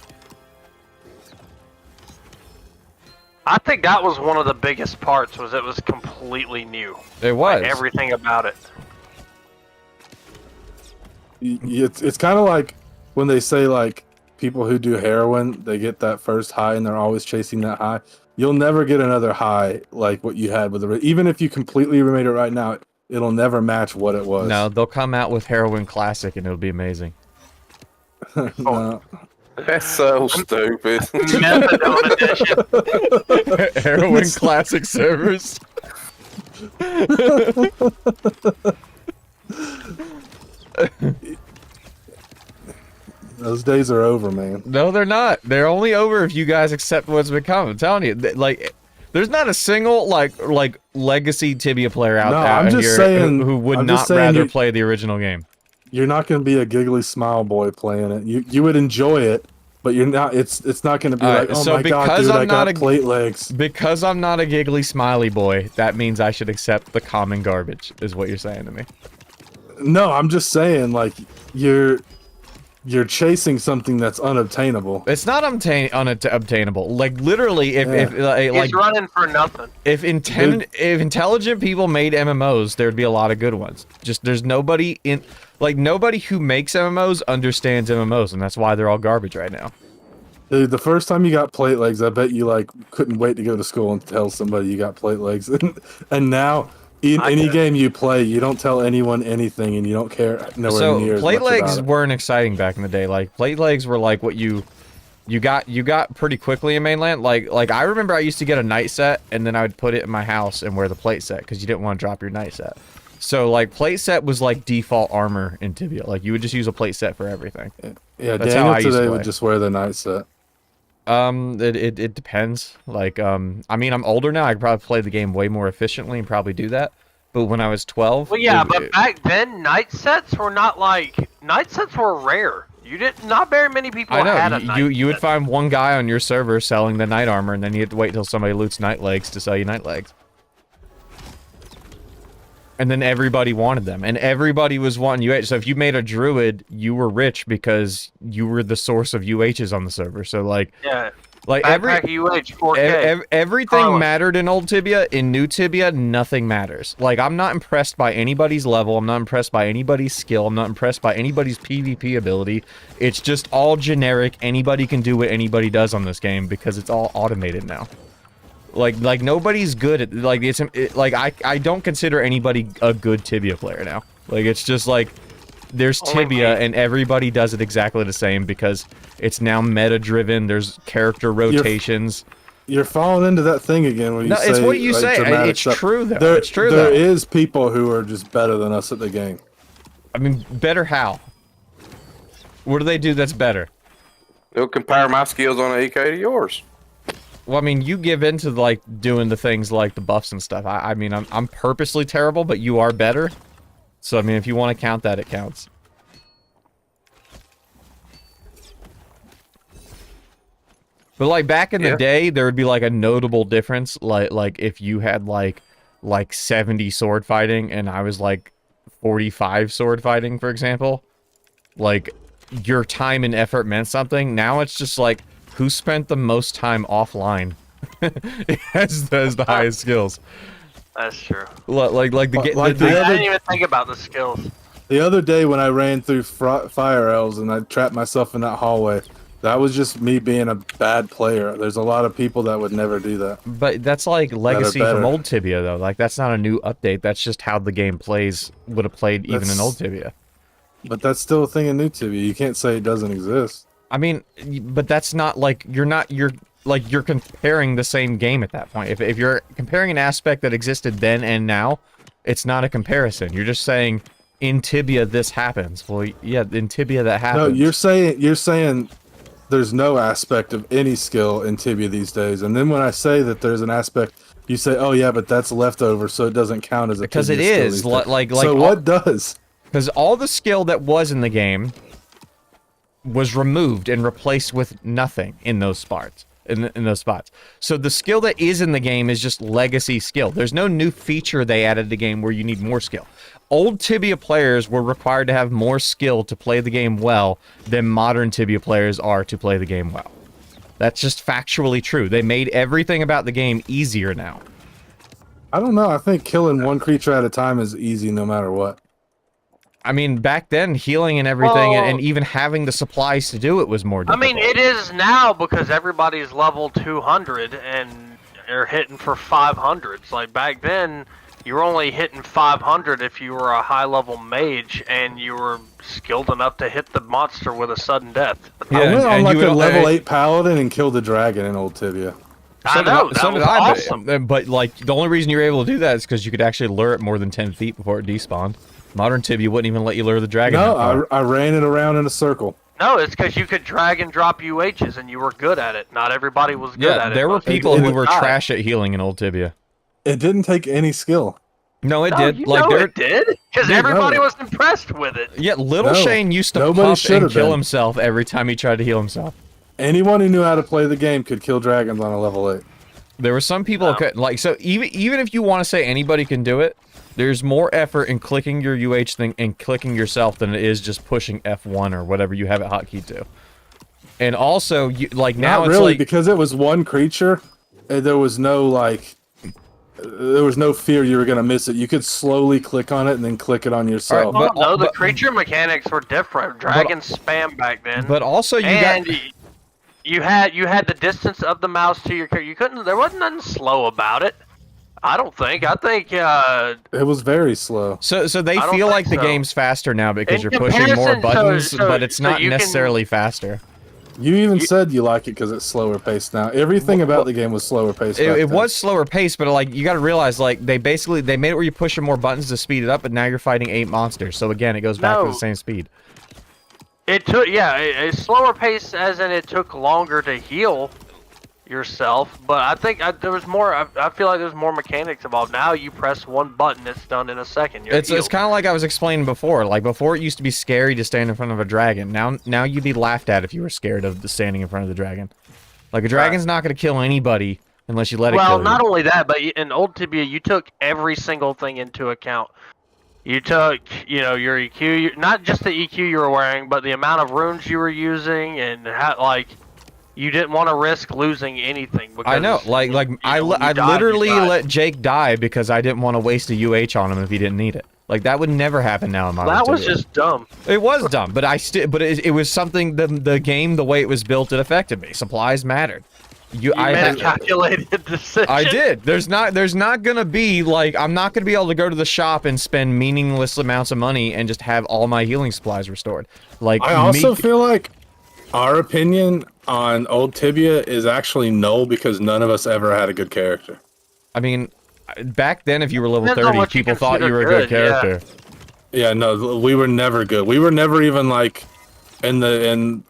I think that was one of the biggest parts. Was it was completely new. It was. Like, everything about it. It's kind of like when they say, like, people who do heroin, they get that first high and they're always chasing that high. You'll never get another high like what you had with the... Even if you completely remade it right now, it'll never match what it was. No, they'll come out with Heroin Classic and it'll be amazing. No. That's so stupid. Methadone edition. Heroin Classic servers. Those days are over, man. No, they're not. They're only over if you guys accept what's become. I'm telling you, like, there's not a single like legacy Tibia player out No, there I'm just here saying- who would I'm not just saying rather you- play the original game. You're not going to be a giggly smile boy playing it. You would enjoy it, but you're not. It's not going to be All like, right, oh so my god, because dude, I'm I not got a- plate legs. Because I'm not a giggly smiley boy, that means I should accept the common garbage, is what you're saying to me. No, I'm just saying, like, you're chasing something that's unobtainable. It's not unobtainable. Like, literally, if He's running for nothing. if intelligent people made MMOs, there'd be a lot of good ones. Just there's nobody who makes MMOs understands MMOs, and that's why they're all garbage right now. Dude, the first time you got plate legs, I bet you like couldn't wait to go to school and tell somebody you got plate legs. And now, in any game you play, you don't tell anyone anything, and you don't care nowhere near So as plate much legs about it. weren't exciting back in the day. Like plate legs were like what you got pretty quickly in mainland. Like I remember I used to get a night set, and then I would put it in my house and wear the plate set because you didn't want to drop your night set. So like plate set was like default armor in Tibia. Like you would just use a plate set for everything. Yeah, That's how Daniel I used to today play. would just wear the night set. It depends. Like I mean I'm older now. I could probably play the game way more efficiently and probably do that. But when I was 12, Well, yeah, but back then night sets were not like night sets were rare. Not very many people I know had a night you would set. find one guy on your server selling the night armor, and then you had to wait till somebody loots night legs to sell you night legs. And then everybody wanted them, and everybody was wanting UH. So if you made a druid, you were rich because you were the source of UHs on the server. So like, Yeah. like Backpack UH 4K. everything Carlin. mattered in old Tibia. In new Tibia, nothing matters. Like I'm not impressed by anybody's level. I'm not impressed by anybody's skill. I'm not impressed by anybody's PvP ability. It's just all generic. Anybody can do what anybody does on this game because it's all automated now. Like nobody's good at I don't consider anybody a good Tibia player now. Like it's just like there's Only Tibia me. and everybody does it exactly the same because it's now meta driven. There's character rotations. You're falling into that thing again when you No, say it's what you like, say. dramatic It's stuff. true, though. There, It's true, There though. is people who are just better than us at the game. I mean, better how? What do they do that's better? They'll compare my skills on an EK to yours. Well, I mean, you give into like doing the things like the buffs and stuff. I mean, I'm purposely terrible, but you are better. So I mean, if you want to count that, it counts. But like back in the Yeah. day, there would be like a notable difference. Like if you had like 70 sword fighting and I was like 45 sword fighting, for example, like your time and effort meant something. Now it's just like who spent the most time offline has the highest skills. That's true. Like the Like the- the I other- didn't even think about the skills. The other day when I ran through fire elves and I trapped myself in that hallway, that was just me being a bad player. There's a lot of people that would never do that. But that's like legacy from better. old Tibia though. Like that's not a new update. That's just how the game would have played even in That's- old Tibia. But that's still a thing in new Tibia. You can't say it doesn't exist. I mean, but that's not like you're comparing the same game at that point. If you're comparing an aspect that existed then and now, it's not a comparison. You're just saying in Tibia this happens. Well, yeah, in Tibia that No, happens. you're saying there's no aspect of any skill in Tibia these days, and then when I say that there's an aspect, you say, "Oh yeah, but that's leftover, so it doesn't count as a because it Tibia skill is these days." like so what does? Because all the skill that was in the game was removed and replaced with nothing in those spots. In those spots. So the skill that is in the game is just legacy skill. There's no new feature they added to the game where you need more skill. Old Tibia players were required to have more skill to play the game well than modern Tibia players are to play the game well. That's just factually true. They made everything about the game easier now. I don't know. I think killing one creature at a time is easy no matter what. I mean, back then, healing and everything, Well, and even having the supplies to do it was more difficult. I mean, it is now because everybody's level 200 and they're hitting for 500s. Like back then, you were only hitting 500 if you were a high-level mage and you were skilled enough to hit the monster with a sudden death. I went on and like you a would- level 8 paladin and killed a dragon in old Tibia. I know, that was awesome. But like, the only reason you were able to do that is because you could actually lure it more than 10 feet before it despawned. Modern Tibia wouldn't even let you lure the dragon. that No, far. I ran it around in a circle. No, it's because you could drag and drop UHs and you were good at it. Not everybody was good at it. there were Most people it who would were die. trash at healing in old Tibia. It didn't take any skill. No, it No, did. you Like know there, it did. Because Dude, everybody no. was impressed with it. yeah, little No, Shane used to nobody puff should and have kill been. himself every time he tried to heal himself. Anyone who knew how to play the game could kill dragons on a level 8. There were some people who could, like, so even if you want to say anybody can do it, there's more effort in clicking your UH thing and clicking yourself than it is just pushing F1 or whatever you have it hotkeyed to. And also, you, like now Not it's really, like because it was one creature. And there was no there was no fear you were gonna miss it. You could slowly click on it and then click it on yourself. But- No, the but- creature mechanics were different. Dragons spam back then. but also you and got you had the distance of the mouse to your character. You couldn't. There wasn't nothing slow about it. I don't think. I think. It was very slow. so they I don't feel like think the so. game's faster now because In you're pushing more comparison, buttons, so but it's not you can- necessarily faster. You even said you like it because it's slower paced now. Everything about the game was slower paced. back It then. was slower paced, but like you got to realize, like they made it where you pushing more buttons to speed it up, but now you're fighting 8 monsters. So again, it goes back to No. the same speed. It took. Yeah, a slower pace, as in it took longer to heal yourself. But I think there was more. I feel like there's more mechanics involved. Now you press one button, it's done in a second. You're It's healed. kind of like I was explaining before. Like before, it used to be scary to stand in front of a dragon. Now you'd be laughed at if you were scared of standing in front of the dragon. Like a dragon's not going to kill anybody unless you let it kill Well, you. not only that, but in old Tibia, you took every single thing into account. You took, your EQ, not just the EQ you were wearing, but the amount of runes you were using, and how, you didn't want to risk losing anything. Because, I know, when you I died, you literally died. let Jake die because I didn't want to waste a UH on him if he didn't need it. Like that would never happen now in my That was just dumb. It was dumb, but it was something the game, the way it was built, it affected me. Supplies mattered. You made a calculated decision. I did. There's not gonna be like I'm not gonna be able to go to the shop and spend meaningless amounts of money and just have all my healing supplies restored. Like I also feel like our opinion on old Tibia is actually null because none of us ever had a good character. I mean, back then if you were level Depends on 30, what you people thought you consider were a good good, yeah. character. Yeah, no, we were never good. We were never even like in the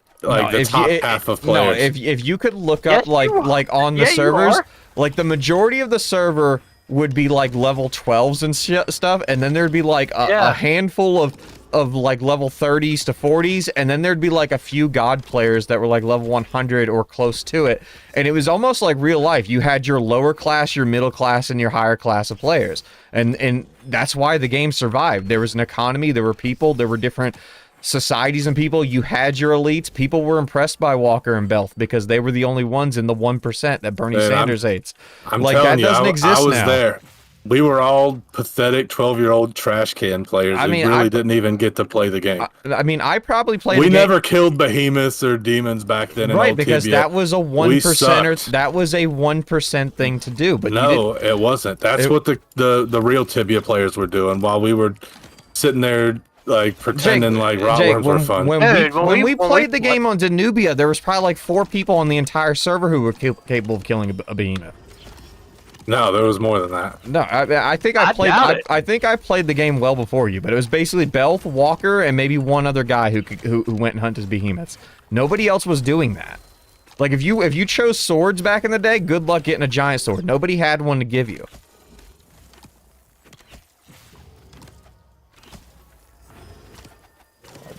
top half of players. No, if you could look Yes, up like you are. on the Yeah, you servers, are. like the majority of the server would be like level 12s and stuff, and then there'd be like a handful of like level 30s to 40s, and then there'd be like a few god players that were like level 100 or close to it, and it was almost like real life. You had your lower class, your middle class, and your higher class of players, and that's why the game survived. There was an economy, there were people, there were different societies and people. You had your elites. People were impressed by Walker and Belth because they were the only ones in the 1% that Bernie Dude, Sanders hates. I'm like telling that you, doesn't exist I was now. there. We were all pathetic 12-year-old trash can players I mean, who really I- didn't even get to play the game. I mean, I probably played. We a game, never killed behemoths or demons back then. In right old because Tibia. that was a We 1%. sucked. That was a 1% thing to do. But you No, it wasn't. That's what the real Tibia players were doing while we were sitting there like pretending like Rottweiler were fun. When Dude, we played the game on Danubia, there was probably like 4 people on the entire server who were capable of killing a behemoth. No, there was more than that. No, I think I played. doubt it. I think I played the game well before you, but it was basically Belth, Walker, and maybe one other guy who went and hunted behemoths. Nobody else was doing that. Like if you chose swords back in the day, good luck getting a giant sword. Nobody had one to give you.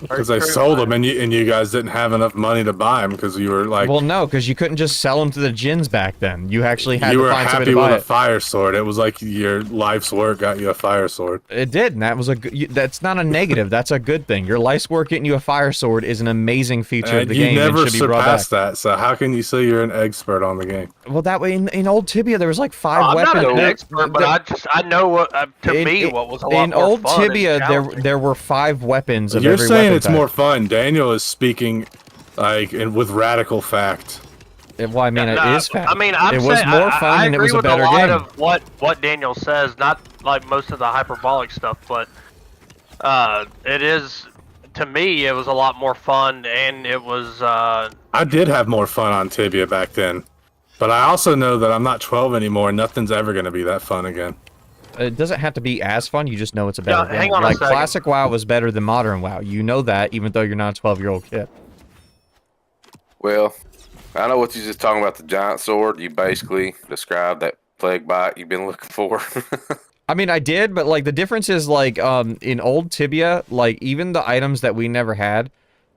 Because they sold them, and you guys didn't have enough money to buy them because you were like, Well, no, because you couldn't just sell them to the djinns back then. You actually had you to were find somebody happy to with buy a it. fire sword. It was like your life's work got you a fire sword. It did, and that was that's not a negative. That's a good thing. Your life's work getting you a fire sword is an amazing feature of And the you game and never should be brought back. surpassed that. So how can you say you're an expert on the game? Well, that way in old Tibia there was like 5 I'm weapons. not an expert, but I know what what was a lot in more old fun and Tibia challenging. there were 5 weapons of You're every saying weapon it's type. more fun. Daniel is speaking like with radical fact. Well, I mean, No, it is fact. I mean, I'm it was saying, more fun I and it agree was a with better a lot game. of what Daniel says, not like most of the hyperbolic stuff, but it is, to me, it was a lot more fun, and it was I did have more fun on Tibia back then, but I also know that I'm not 12 anymore. And nothing's ever going to be that fun again. It doesn't have to be as fun. You just know it's a better game. hang on a Like second. classic WoW was better than modern WoW. You know that, even though you're not a 12-year-old kid. Well, I know what you're just talking about, the giant sword. You basically described that plague bite you've been looking for. I mean, I did, but like the difference is like in old Tibia, like even the items that we never had,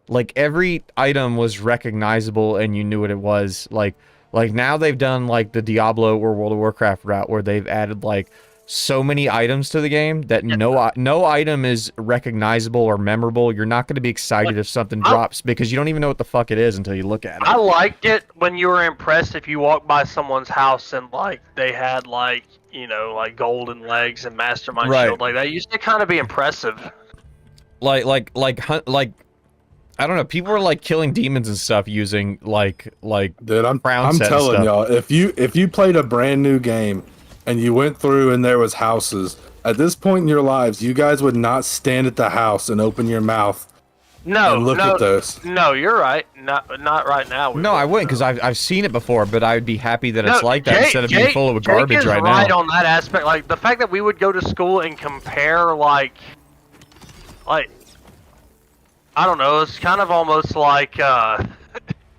like every item was recognizable and you knew what it was. Like now they've done like the Diablo or World of Warcraft route where they've added like so many items to the game that no item is recognizable or memorable. You're not going to be excited if something drops because you don't even know what the fuck it is until you look at it. I liked it when you were impressed if you walked by someone's house and like they had like like golden legs and mastermind Right. shield like that. It used to kind of be impressive. Like I don't know. People were like killing demons and stuff using like Dude, I'm crown set and telling stuff. y'all, if you played a brand new game and you went through and there was houses, at this point in your lives, you guys would not stand at the house and open your mouth No, and look no, at those. no, you're right. Not right now. No, I wouldn't because I've seen it before, but I would be happy that it's like that Jake- instead of being Jake- full of Jake garbage is right right now. on that aspect. Like the fact that we would go to school and compare like I don't know, it's kind of almost like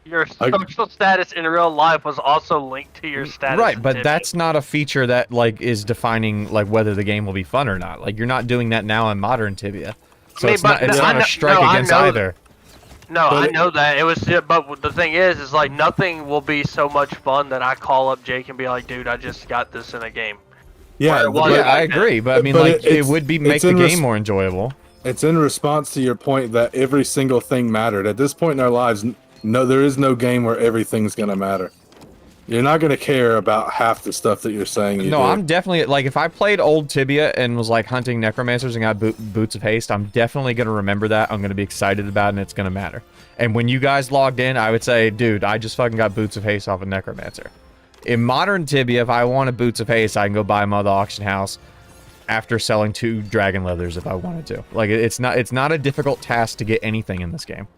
your social status in real life was also linked to your status. Right, in but Tibia. that's not a feature that like is defining like whether the game will be fun or not. Like you're not doing that now in modern Tibia, so I mean, it's not but it's no, not I a know- strike no, I against know either. No, But I it- know that it was, but the thing is like nothing will be so much fun that I call up Jake and be like, dude, I just got this in a game. Yeah, Well, but Yeah, yeah, I agree, but I mean but like it it's- would be make it's the in game more enjoyable. it's in response to your point that every single thing mattered. At this point in our lives, no, there is no game where everything's gonna matter. You're not gonna care about half the stuff that you're saying. You No, do. I'm definitely like if I played old Tibia and was like hunting necromancers and got boots of haste, I'm definitely gonna remember that. I'm gonna be excited about it, and it's gonna matter. And when you guys logged in, I would say, dude, I just fucking got boots of haste off a necromancer. In modern Tibia, if I wanted boots of haste, I can go buy them at the auction house after selling 2 dragon leathers if I wanted to. Like it's not a difficult task to get anything in this game.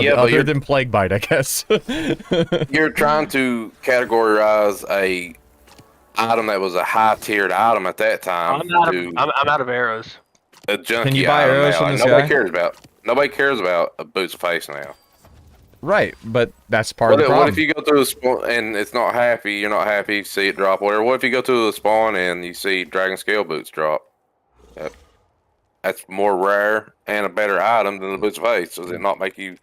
Yeah, but Other you're- than plague bite, I guess. You're trying to categorize a item that was a high tiered item at that time I'm out of arrows. a junky Can you buy item arrows now. from Like, this nobody guy? cares about. Nobody cares about a boots of haste now. Right, but that's part What of the problem. if you go through the spawn and it's not happy? You're not happy. You see it drop. Whatever. What if you go through the spawn and you see dragon scale boots drop? That's more rare and a better item than the boots of haste. Does it not make you?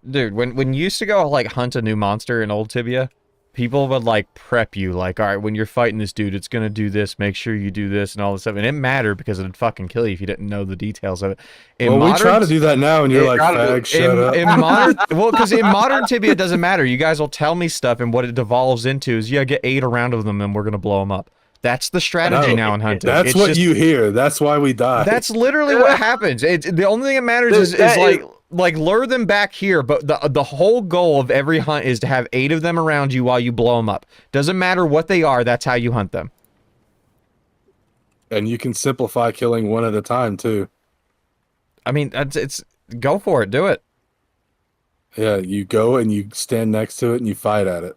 Dude, when you used to go like hunt a new monster in old Tibia, people would like prep you like, all right, when you're fighting this dude, it's gonna do this, make sure you do this and all this stuff. And it didn't matter because it'd fucking kill you if you didn't know the details of it. In Well, we try modern- to do that now, and you're like, try to do- "Fag, shut up." in modern, well, because in modern Tibia it doesn't matter. You guys will tell me stuff, and what it devolves into is, yeah, get 8 around of them, and we're gonna blow them up. That's the strategy No, now in hunting. That's It's what just- you hear. That's why we die. That's literally what happens. The only thing that matters is That like lure them back here, but the whole goal of every hunt is to have 8 of them around you while you blow them up. Doesn't matter what they are. That's how you hunt them. And you can simplify killing one at a time too. I mean, it's go for it. Do it. Yeah, you go and you stand next to it and you fight at it.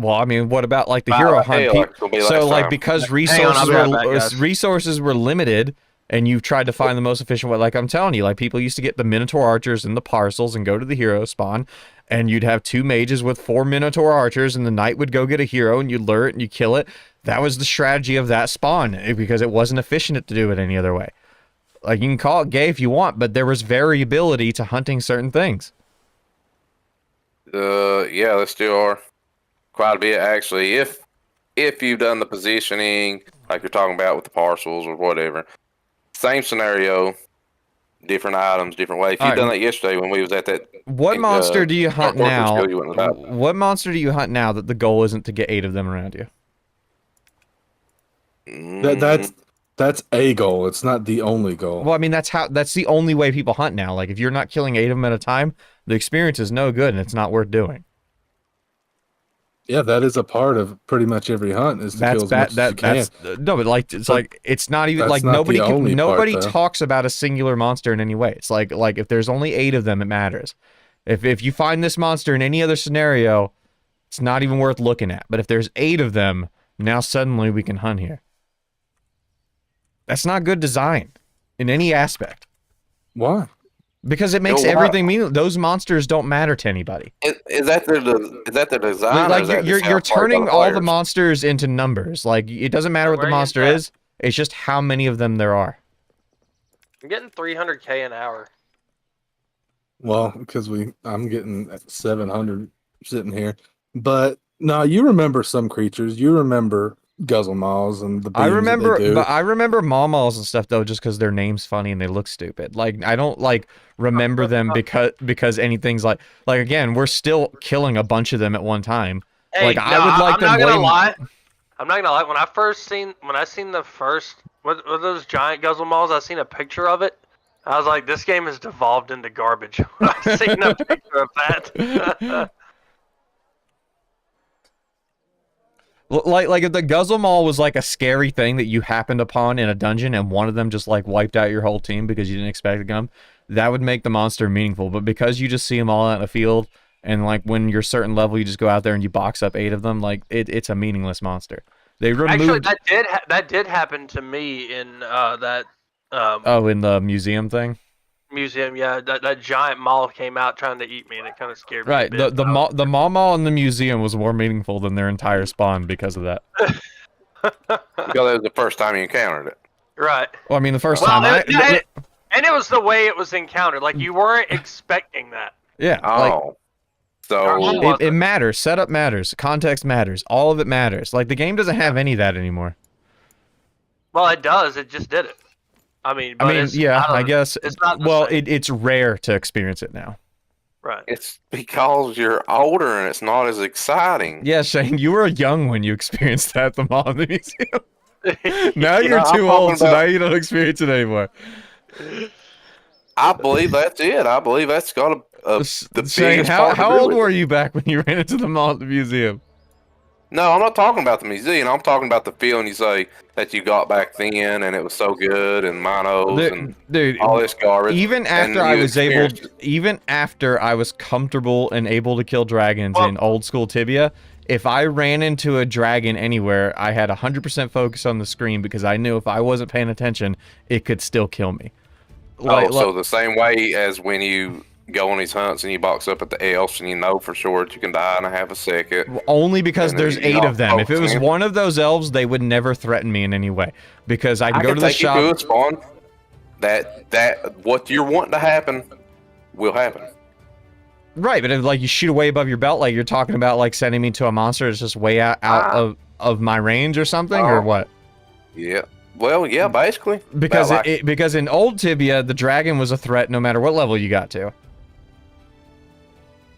Well, I mean, what about like the Wow, hero hell, hunt? it's gonna be So last like time. because Hang on, resources I'll be right back, guys. resources were limited, and you've tried to find the most efficient way. Like I'm telling you, like people used to get the Minotaur archers and the parcels and go to the hero spawn, and you'd have 2 mages with 4 Minotaur archers, and the knight would go get a hero, and you'd lure it and you kill it. That was the strategy of that spawn because it wasn't efficient to do it any other way. Like you can call it gay if you want, but there was variability to hunting certain things. Yeah, there still are quite a bit actually. If you've done the positioning like you're talking about with the parcels or whatever, same scenario, different items, different way. If you'd done that yesterday when we was at that, What monster do you hunt Dark Orchard now? skill, you wouldn't have died. What monster do you hunt now that the goal isn't to get 8 of them around you? That's a goal. It's not the only goal. Well, I mean that's the only way people hunt now. Like if you're not killing 8 of them at a time, the experience is no good and it's not worth doing. Yeah, that is a part of pretty much every hunt is to That's kill as bad. much as you can. No, but like it's But like it's not even that's like not the nobody only part, nobody though. talks about a singular monster in any way. It's like if there's only 8 of them, it matters. If you find this monster in any other scenario, it's not even worth looking at. But if there's 8 of them, now suddenly we can hunt here. That's not good design in any aspect. Why? Because it makes why? everything mean. Those monsters don't matter to anybody. Is that the design? or Like is that you're just how it plays on turning all the players? monsters into numbers. Like it doesn't matter what Where the are you monster at? is. It's just how many of them there are. I'm getting 300k an hour. Well, because I'm getting at 700 sitting here. But no, you remember some creatures. You remember guzzle maws and the beams I that remember, they do. but I remember mawmaws and stuff though, just because their name's funny and they look stupid. Like I don't like remember them because anything's like again, we're still killing a bunch of them at one time. Hey, Like no, I would like I'm them not way gonna lie. I'm not gonna lie. When I seen the first what those giant guzzle malls, I seen a picture of it. I was like, this game has devolved into garbage. When I seen a picture of that. Like if the guzzle maw was like a scary thing that you happened upon in a dungeon and one of them just like wiped out your whole team because you didn't expect it to come, that would make the monster meaningful. But because you just see them all out in the field and like when you're certain level, you just go out there and you box up 8 of them, like it's a meaningless monster. They removed Actually, that did happen to me in that in the museum thing. museum. Yeah, that giant mall came out trying to eat me, and it kind of scared me. Right. A bit. The mawmaw in the museum was more meaningful than their entire spawn because of that. Because that was the first time you encountered it. Right. Well, I mean, the first Well, time and it was the way it was encountered. Like you weren't expecting that. yeah, Oh, so it matters. Setup matters. Context matters. All of it matters. Like the game doesn't have any of that anymore. Well, it does. It just did it. I mean, Yeah, I guess. It's not the Well, same. it's rare to experience it now. Right. it's because you're older and it's not as exciting. Yeah, Shane, you were young when you experienced that at the mall in the museum. Now you're I'm too talking old, so about- now you don't experience it anymore. I believe that's it. I believe that's got the Shane, biggest how part to do old with were it. you back when you ran into the mall at the museum? No, I'm not talking about the museum. I'm talking about the feeling you say that you got back then, and it was so good, and Minos, and Dude, all this garbage. even after and I you was able, experienced it. even after I was comfortable and able to kill dragons in old school Tibia, if I ran into a dragon anywhere, I had 100% focus on the screen because I knew if I wasn't paying attention, it could still kill me. So the same way as when you go on these hunts and you box up at the elves and you know for sure that you can die in a half a second. Only because And then there's you 8 don't of them. If it was focus. one of those elves, they would never threaten me in any way because I can go to the take you shop. to a spawn that what you're wanting to happen will happen. Right, but if like you shoot away above your belt, like you're talking about like sending me to a monster that's just way out of my range or something, or what? Yeah. Well, yeah, basically. Because About like- because in old Tibia, the dragon was a threat no matter what level you got to.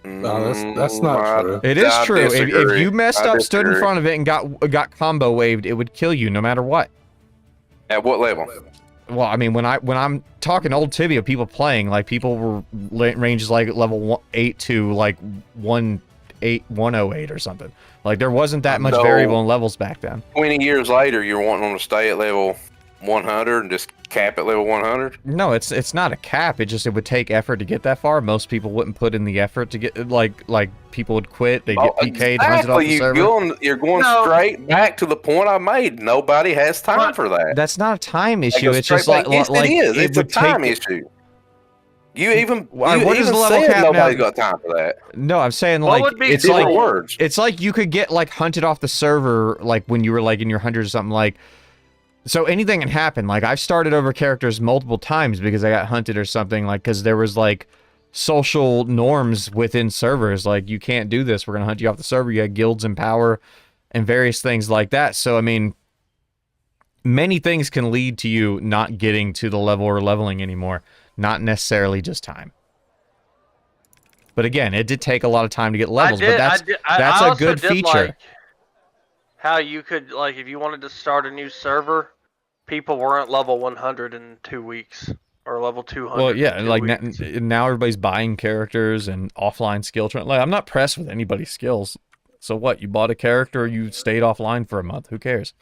No, that's not true. It is I true. If disagree. you messed I up, stood in disagree. front of it, and got combo waved, it would kill you no matter what. At what level? Well, I mean, when I'm talking old Tibia, people playing like people were ranges like level 8 to like 108 or something. Like there wasn't that much So- variable in levels back then. 20 years later, you're wanting them to stay at level 100 and just cap at level 100? No, it's not a cap. It would take effort to get that far. Most people wouldn't put in the effort to get like people would quit. They get PK'd, hunted off the server. You're going straight back to the point I made. Nobody has time for that. That's not a time issue. It's just yes, it is. It's a time issue. You even what you is even the level said cap nobody's now? got time for that. No, I'm saying What like would be it's different like words? it's like you could get like hunted off the server like when you were like in your hundreds or something like. So anything can happen. Like I've started over characters multiple times because I got hunted or something. Like because there was like social norms within servers. Like you can't do this. We're gonna hunt you off the server. You got guilds in power and various things like that. So I mean, many things can lead to you not getting to the level or leveling anymore. Not necessarily just time. But again, it did take a lot of time to get levels, but that's a good feature. Like how you could, like, if you wanted to start a new server, people weren't level 100 in 2 weeks or level 200. Well, yeah, like weeks. now everybody's buying characters and offline skill trend. Like I'm not pressed with anybody's skills. So what? You bought a character, you stayed offline for a month. Who cares?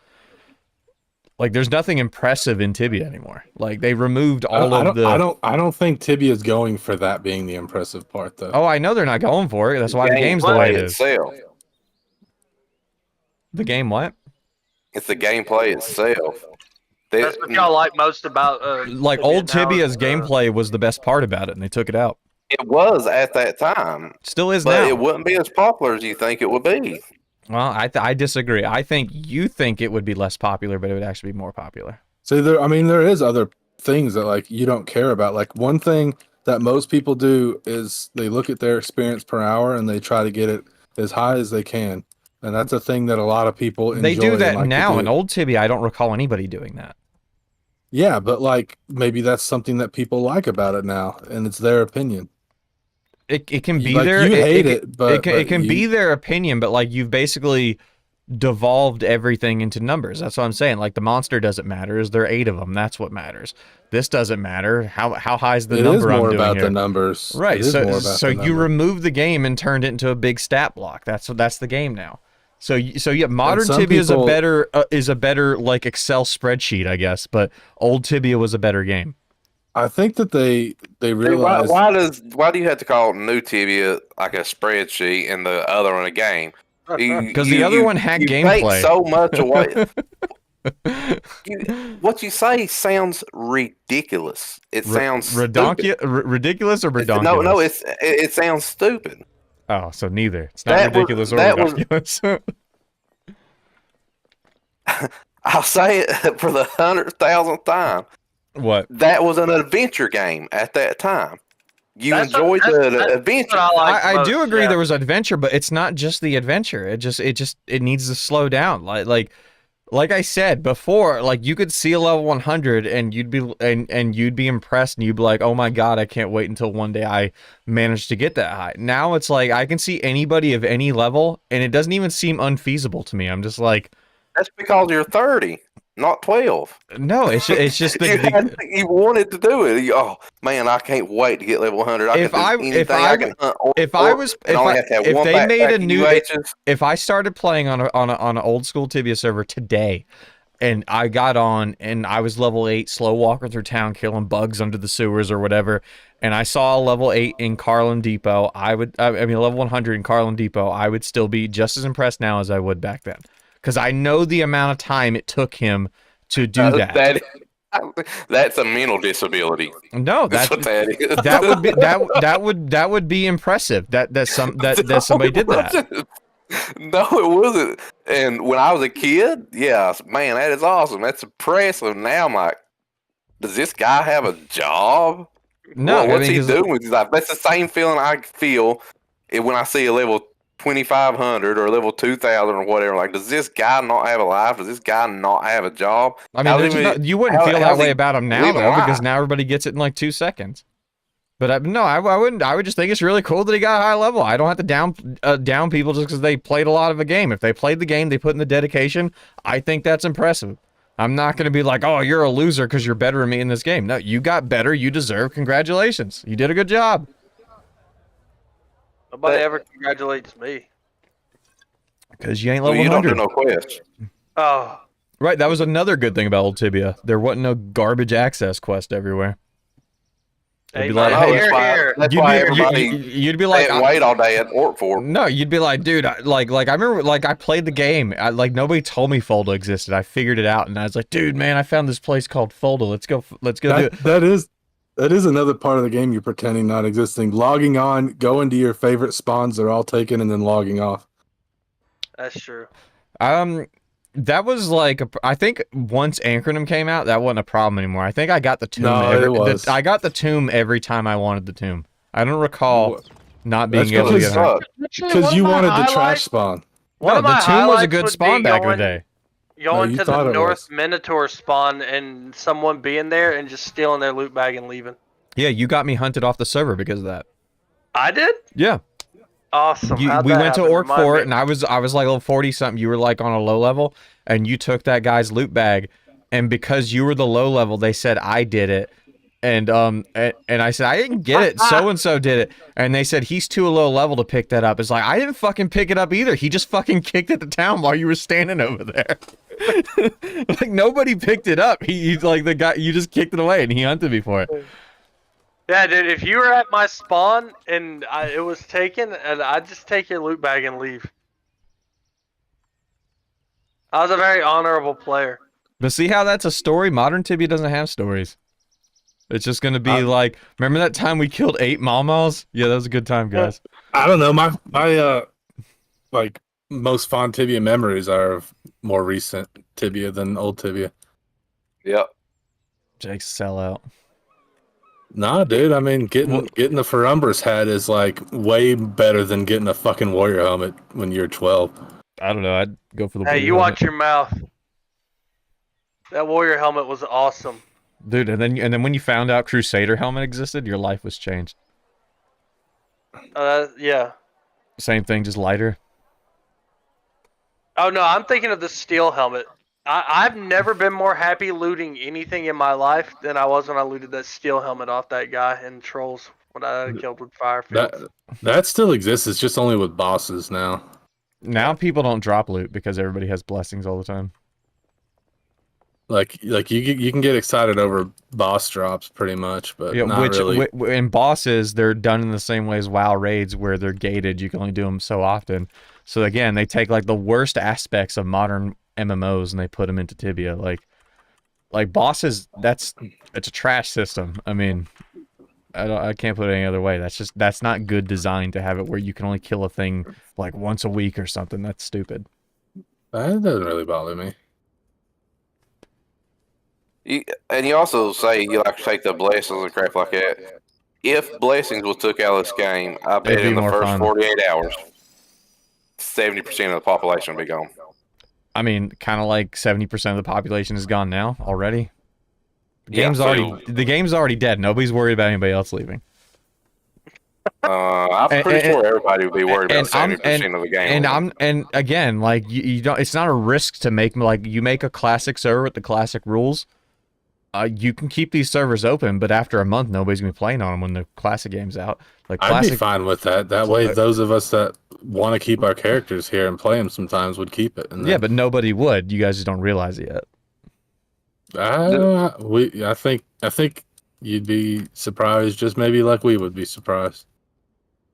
Like, there's nothing impressive in Tibia anymore. Like, they removed all of the... I don't think Tibia is going for that being the impressive part, though. Oh, I know they're not going for it. That's why the game's the way it is. The game what? It's the gameplay itself. That's what y'all like most about... like, old Tibia's gameplay was the best part about it, and they took it out. It was at that time. Still is but now. It wouldn't be as popular as you think it would be. Well, I disagree. I think you think it would be less popular, but it would actually be more popular. So there is other things that like you don't care about. Like one thing that most people do is they look at their experience per hour and they try to get it as high as they can. And that's a thing that a lot of people enjoy. They do that like now. In old Tibia, I don't recall anybody doing that. Yeah, but like maybe that's something that people like about it now, and it's their opinion. It can be like, their you hate it, but it can be their opinion, but like you've basically devolved everything into numbers. That's what I'm saying. Like the monster doesn't matter. Is there 8 of them? That's what matters. This doesn't matter. How high is the number? It is more I'm doing about here? the numbers, right? So you removed the game and turned it into a big stat block. That's the game now. So yeah, modern Tibia is a better like Excel spreadsheet, I guess. But old Tibia was a better game. I think that they realize why do you have to call new Tibia like a spreadsheet and the other one a game? Because the other one had gameplay. Take so much away. What you say sounds ridiculous. It sounds ridiculous or redonkulous? No, it sounds stupid. Oh, so neither. It's not ridiculous or redonkulous. I'll say it for the 100,000th time. What? That was an adventure game at that time. You enjoyed the adventure. I do agree there was adventure, but it's not just the adventure. It needs to slow down. Like I said before, like you could see a level 100 and you'd be impressed and you'd be like, oh my god, I can't wait until one day I manage to get that high. Now it's like I can see anybody of any level and it doesn't even seem unfeasible to me. I'm just like, that's because you're 30. Not 12. No, it's just that you wanted to do it. Oh man, I can't wait to get level 100. If I started playing on an old school Tibia server today, and I got on and I was level 8, slow walking through town, killing bugs under the sewers or whatever, and I saw a level 8 in Carlin Depot, level 100 in Carlin Depot, I would still be just as impressed now as I would back then. Because I know the amount of time it took him to do that. That's a mental disability. No, that's what that is. That would be impressive. That somebody did that. No, it wasn't. And when I was a kid, yeah, man, that is awesome. That's impressive. Now I'm like, does this guy have a job? No, what's he doing with his life? That's the same feeling I feel when I see a level 2,500 or level 2,000 or whatever. Like, does this guy not have a life? Does this guy not have a job? I mean, you wouldn't feel that way about him now, though, because now everybody gets it in like 2 seconds. But I wouldn't. I would just think it's really cool that he got a high level. I don't have to down people just because they played a lot of a game. If they played the game, they put in the dedication. I think that's impressive. I'm not going to be like, oh, you're a loser because you're better than me in this game. No, you got better. You deserve congratulations. You did a good job. Nobody ever congratulates me. Because you ain't level 100. You don't do no quest. Oh. Right, that was another good thing about Old Tibia. There wasn't no garbage access quest everywhere. It'd be like, I know, hey, that's why everybody you'd be like, can't wait all day at Orc for. no, you'd be like, dude, like I remember, like I played the game, like nobody told me Folda existed. I figured it out, and I was like, dude, man, I found this place called Folda. Let's go do it. That is another part of the game you're pretending not existing. Logging on, going to your favorite spawns, they're all taken, and then logging off. That's true. That was like I think once Anchornum came out, that wasn't a problem anymore. I think I got the tomb. No, it was. I got the tomb every time I wanted the tomb. I don't recall not being That's able to get her. Because you wanted the trash spawn. No, the tomb was a good spawn back in the day. Going you to thought the it North was. Minotaur spawn and someone being there and just stealing their loot bag and leaving. Yeah, you got me hunted off the server because of that. I did? Yeah. Awesome. We went to Orc Fort, and I was like level 40 something. You were like on a low level, and you took that guy's loot bag, and because you were the low level, they said I did it, and I said I didn't get it. So and so did it, and they said he's too low level to pick that up. It's like I didn't fucking pick it up either. He just fucking kicked it to town while you were standing over there. Like nobody picked it up. He's like the guy. You just kicked it away, and he hunted me for it. Yeah, dude, if you were at my spawn and it was taken, and I'd just take your loot bag and leave. I was a very honorable player. But see how that's a story? Modern Tibia doesn't have stories. It's just gonna be like, remember that time we killed 8 Malmals? Yeah, that was a good time, guys. I don't know. My like most fond Tibia memories are of more recent Tibia than old Tibia. Yep. Jake's sellout. Nah, dude. I mean, getting the Ferumbrus hat is like way better than getting a fucking warrior helmet when you're 12. I don't know. I'd go for the. Hey, you watch your mouth. That warrior helmet was awesome, dude. And then when you found out Crusader helmet existed, your life was changed. Yeah. Same thing, just lighter. Oh no, I'm thinking of the steel helmet. I've never been more happy looting anything in my life than I was when I looted that steel helmet off that guy in Trolls when I killed with Firefield. That still exists. It's just only with bosses now. Now people don't drop loot because everybody has blessings all the time. Like you can get excited over boss drops pretty much, but yeah, not really. In bosses, they're done in the same way as WoW raids, where they're gated. You can only do them so often. So again, they take like the worst aspects of modern MMOs and they put them into Tibia. Like bosses, it's a trash system. I mean, I can't put it any other way. That's not good design to have it where you can only kill a thing like once a week or something. That's stupid. That doesn't really bother me. And you also say you like to take the blessings and crap like that. If blessings was took out of this game, I bet in the first 48 hours, 70% of the population would be gone. I mean, kind of like 70% of the population is gone now already. The game's already dead. Nobody's worried about anybody else leaving. I'm pretty sure everybody would be worried about 70% of the game. And again, like you don't. It's not a risk to make like you make a classic server with the classic rules. You can keep these servers open, but after a month, nobody's gonna be playing on them when the classic game's out. Like I'd be fine with that. That way, those of us that want to keep our characters here and play them sometimes would keep it. Yeah, but nobody would. You guys just don't realize it yet. I think you'd be surprised, just maybe like we would be surprised.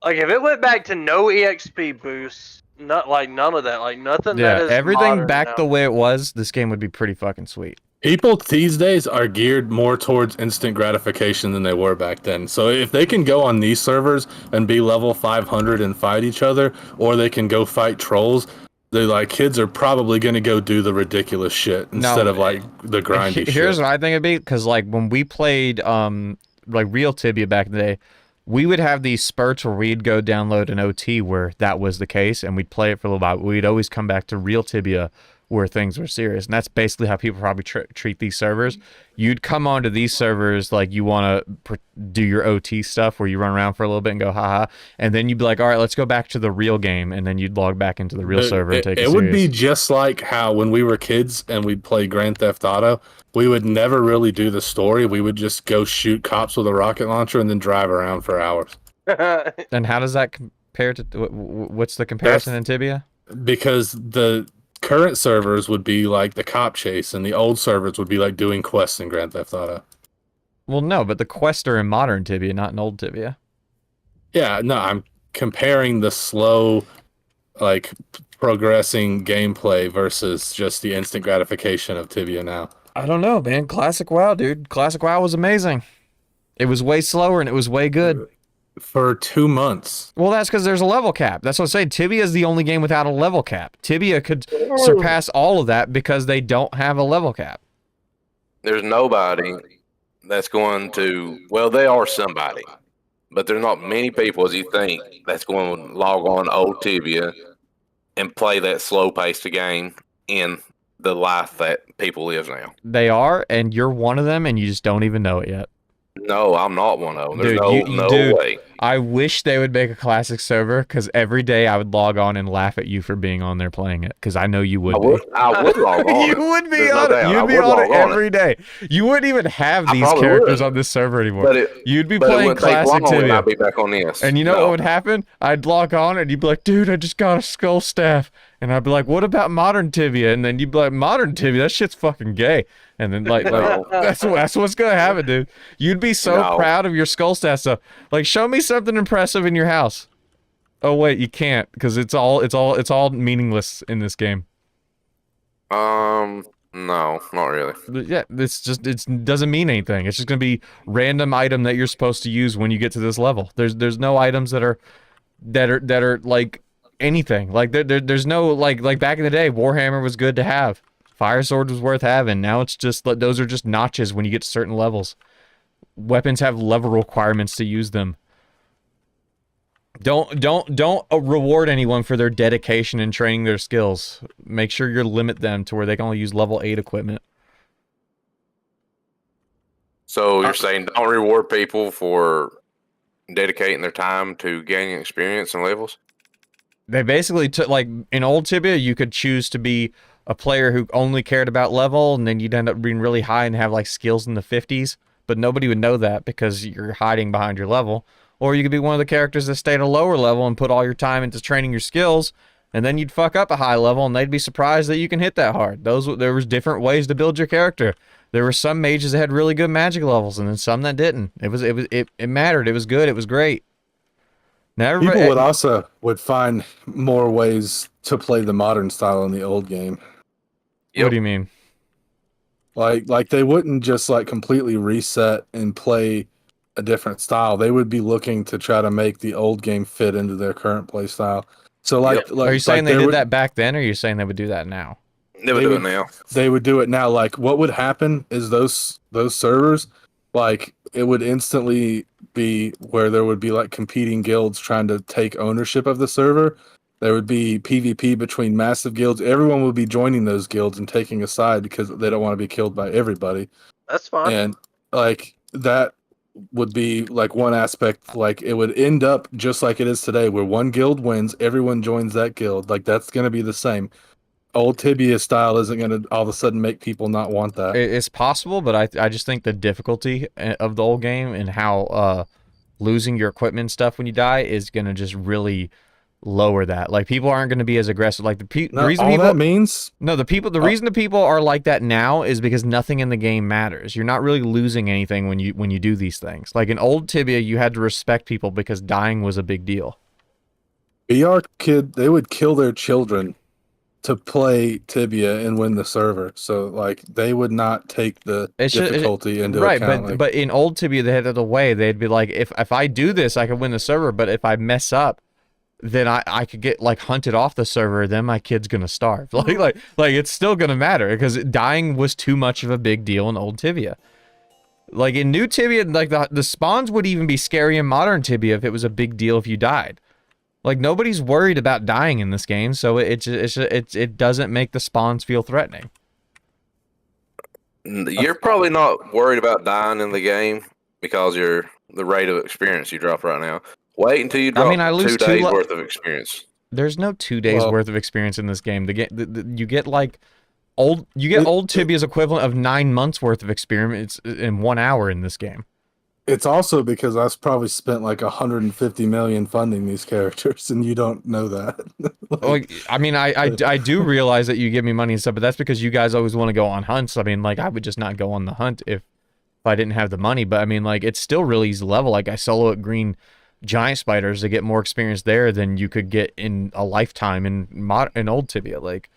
Like if it went back to no EXP boosts, not like none of that, like nothing. Yeah, that is everything back now. the way it was. This game would be pretty fucking sweet. People these days are geared more towards instant gratification than they were back then. So if they can go on these servers and be level 500 and fight each other, or they can go fight trolls, the like kids are probably going to go do the ridiculous shit instead of like the grindy shit. Here's what I think it'd be, because like when we played like real Tibia back in the day, we would have these spurts where we'd go download an OT where that was the case, and we'd play it for a little while. We'd always come back to real Tibia where things were serious, and that's basically how people probably treat these servers. You'd come onto these servers like you want to do your OT stuff where you run around for a little bit and go haha, and then you'd be like, all right, let's go back to the real game, and then you'd log back into the real server and take it serious. It would be just like how when we were kids and we'd play Grand Theft Auto, we would never really do the story. We would just go shoot cops with a rocket launcher and then drive around for hours. And how does that compare to what's the comparison in Tibia? Because the current servers would be like the cop chase, and the old servers would be like doing quests in Grand Theft Auto. Well, no, but the quests are in modern Tibia, not in old Tibia. Yeah, no, I'm comparing the slow, like progressing gameplay versus just the instant gratification of Tibia now. I don't know, man. Classic WoW, dude. Classic WoW was amazing. It was way slower and it was way good. For 2 months. Well, that's because there's a level cap. That's what I'm saying. Tibia is the only game without a level cap. Tibia could surpass all of that because they don't have a level cap. There's nobody that's going to. Well, they are somebody, but there's not many people as you think that's going to log on old Tibia and play that slow paced game in the life that people live now. They are, and you're one of them, and you just don't even know it yet. No, I'm not one of them. There's Dude, no dude, way. I wish they would make a classic server, because every day I would log on and laugh at you for being on there playing it, because I know you would be. I would log on. You would be There's no on it. doubt. You'd I be would on it log every day. You wouldn't even have I these probably characters would. on this server anymore. But You'd be it playing wouldn't take classic long and Tibia. I'd be back on this. And you know what would happen? I'd log on and you'd be like, dude, I just got a skull staff. And I'd be like, what about modern Tibia? And then you'd be like, modern Tibia? That shit's fucking gay. And then like No. that's what's gonna happen, dude. You'd be so No. proud of your skull staff stuff. Like, show me something impressive in your house. Oh wait, you can't, because it's all meaningless in this game. No, not really. But yeah, it doesn't mean anything. It's just gonna be random item that you're supposed to use when you get to this level. There's no items that are like anything. Like there's no like back in the day, Warhammer was good to have. Fire sword was worth having. Now it's just those are just notches when you get to certain levels. Weapons have level requirements to use them. Don't reward anyone for their dedication and training their skills. Make sure you limit them to where they can only use level 8 equipment. So you're saying don't reward people for dedicating their time to gaining experience and levels? They basically took, like, in old Tibia, you could choose to be a player who only cared about level, and then you'd end up being really high and have, like, skills in the 50s, but nobody would know that because you're hiding behind your level. Or you could be one of the characters that stayed at a lower level and put all your time into training your skills, and then you'd fuck up a high level, and they'd be surprised that you can hit that hard. There was different ways to build your character. There were some mages that had really good magic levels, and then some that didn't. It mattered. It was good. It was great. Now People would find more ways to play the modern style in the old game. What do you mean? Like they wouldn't just like completely reset and play a different style. They would be looking to try to make the old game fit into their current play style. So like Are you saying they did that back then, or are you saying they would do that now? They would do it now. They would do it now. Like what would happen is those servers, like it would instantly be where there would be like competing guilds trying to take ownership of the server. There would be PvP between massive guilds. Everyone would be joining those guilds and taking a side because they don't want to be killed by everybody. That's fine. And like that would be like one aspect. Like it would end up just like it is today, where one guild wins, everyone joins that guild. Like that's going to be the same. Old Tibia style isn't going to all of a sudden make people not want that. It's possible, but I just think the difficulty of the old game and how losing your equipment and stuff when you die is going to just really lower that. Like people aren't going to be as aggressive. Like the reason all people that means the reason the people are like that now is because nothing in the game matters. You're not really losing anything when you do these things. Like in old Tibia, you had to respect people because dying was a big deal. BR kid, they would kill their children to play Tibia and win the server. So like they would not take the difficulty into account. Right, but in old Tibia they had it away. They'd be like, if I do this, I could win the server, but if I mess up, then I could get like hunted off the server, then my kid's gonna starve. Like it's still gonna matter because dying was too much of a big deal in old Tibia. Like in new Tibia, like the spawns would even be scary in modern Tibia if it was a big deal if you died. Like nobody's worried about dying in this game, so it doesn't make the spawns feel threatening. You're probably not worried about dying in the game because the rate of experience you drop right now. Wait until you drop I lose 2 days worth of experience. There's no 2 days worth of experience in this game. You get like old Tibia's equivalent of 9 months worth of experience in 1 hour in this game. It's also because I've probably spent like 150 million funding these characters, and you don't know that. Like, I mean, I do realize that you give me money and stuff, but that's because you guys always want to go on hunts. I mean, like, I would just not go on the hunt if I didn't have the money. But I mean, like, it's still really easy level. Like, I solo at green giant spiders to get more experience there than you could get in a lifetime in old Tibia. Like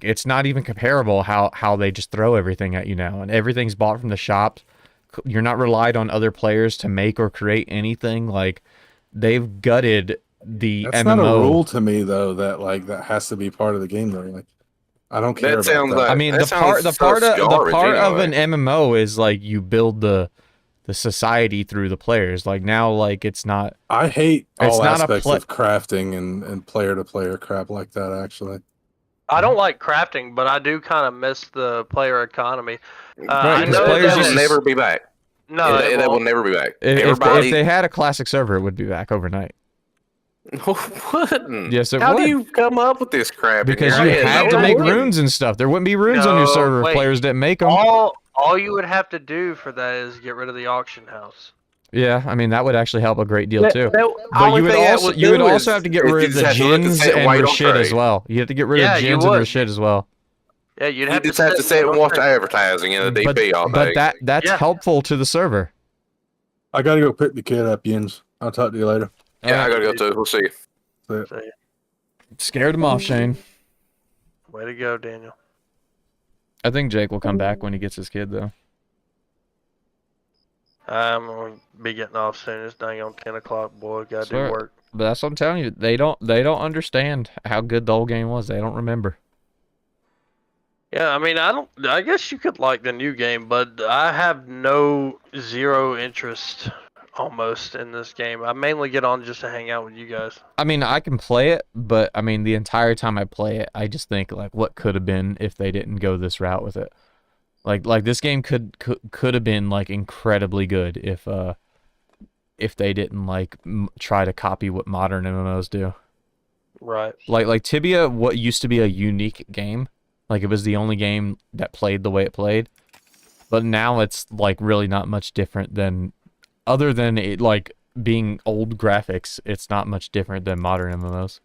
it's not even comparable how they just throw everything at you now, and everything's bought from the shop. You're not relied on other players to make or create anything. Like, they've gutted the That's MMO. not a rule to me though. That has to be part of the game though. Like, I don't care That about sounds that. like I mean, that the part sounds so garbage of anyway. an MMO is like you build the society through the players. Like, now, like, it's not. I hate It's all not a aspects pla- of crafting and player to player crap like that. Actually, I don't like crafting, but I do kind of miss the player economy. Right, I 'cause know players That used will to never be back. No, it That will won't. never be back. If Everybody, they had a classic server, it would be back overnight. wouldn't. Yes, it How would. do you come up with this crap? in Because your you head? had No, to it make wouldn't. runes and stuff. There wouldn't be runes on your No, server if wait. players didn't make them. All you would have to do for that is get rid of the auction house. Yeah, I mean, that would actually help a great deal too. The But only you would thing that also you would do also is- have to get is rid you of just the have to let the gins set and wait on Rashid as trade. well. You have to get rid Yeah, of you gins and would. Rashid as well. Yeah, you'd You have just to have to sit and on watch trade. advertising in the DP all day. But that's Yeah. helpful to the server. I gotta go pick the kid up, Yins. I'll talk to you later. Yeah, I gotta go too. We'll see. See ya. So, yeah. Scared him off, Shane. Way to go, Daniel. I think Jake will come back when he gets his kid though. I'm gonna be getting off soon. It's dang on 10 o'clock, boy. Gotta Swear. do work. But that's what I'm telling you. They don't understand how good the whole game was. They don't remember. Yeah, I mean, I guess you could like the new game, but I have zero interest almost in this game. I mainly get on just to hang out with you guys. I mean, I can play it, but I mean, the entire time I play it, I just think like, what could have been if they didn't go this route with it. Like this game could have been like incredibly good if they didn't like try to copy what modern MMOs do. Right. Like Tibia, what used to be a unique game, like it was the only game that played the way it played, but now it's like really not much different than, other than it like being old graphics, it's not much different than modern MMOs.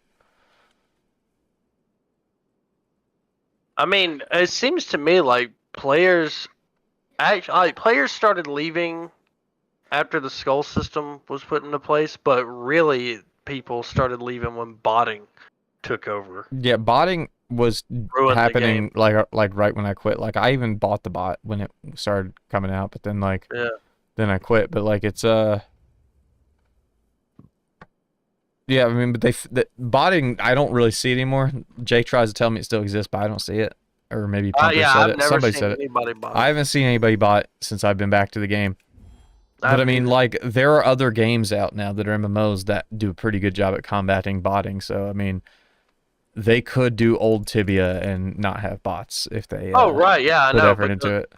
I mean, it seems to me like players started leaving after the skull system was put into place, but really people started leaving when botting took over. Yeah, botting was Ruined the happening game. like right when I quit. Like, I even bought the bot when it started coming out, but then like Yeah. then I quit. But like it's yeah, I mean, but the botting, I don't really see it anymore. Jake tries to tell me it still exists, but I don't see it. Or maybe Pumper Yeah, said I've it. never Somebody seen said it. anybody bot. I haven't seen anybody bot since I've been back to the game. But I mean, like, there are other games out now that are MMOs that do a pretty good job at combating botting. So I mean, they could do old Tibia and not have bots if they oh right, yeah, I put know. effort into it.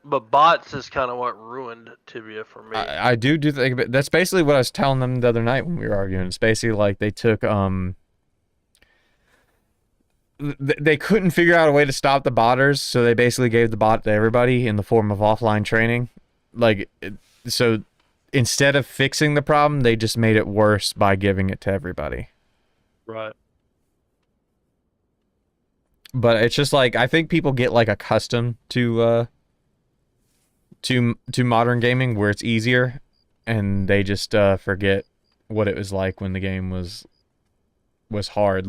But bots is kind of what ruined Tibia for me. I do think of it. That's basically what I was telling them the other night when we were arguing. It's basically like they took they couldn't figure out a way to stop the botters, so they basically gave the bot to everybody in the form of offline training. So instead of fixing the problem, they just made it worse by giving it to everybody. Right. But it's just like, I think people get like accustomed to modern gaming where it's easier, and they just forget what it was like when the game was hard.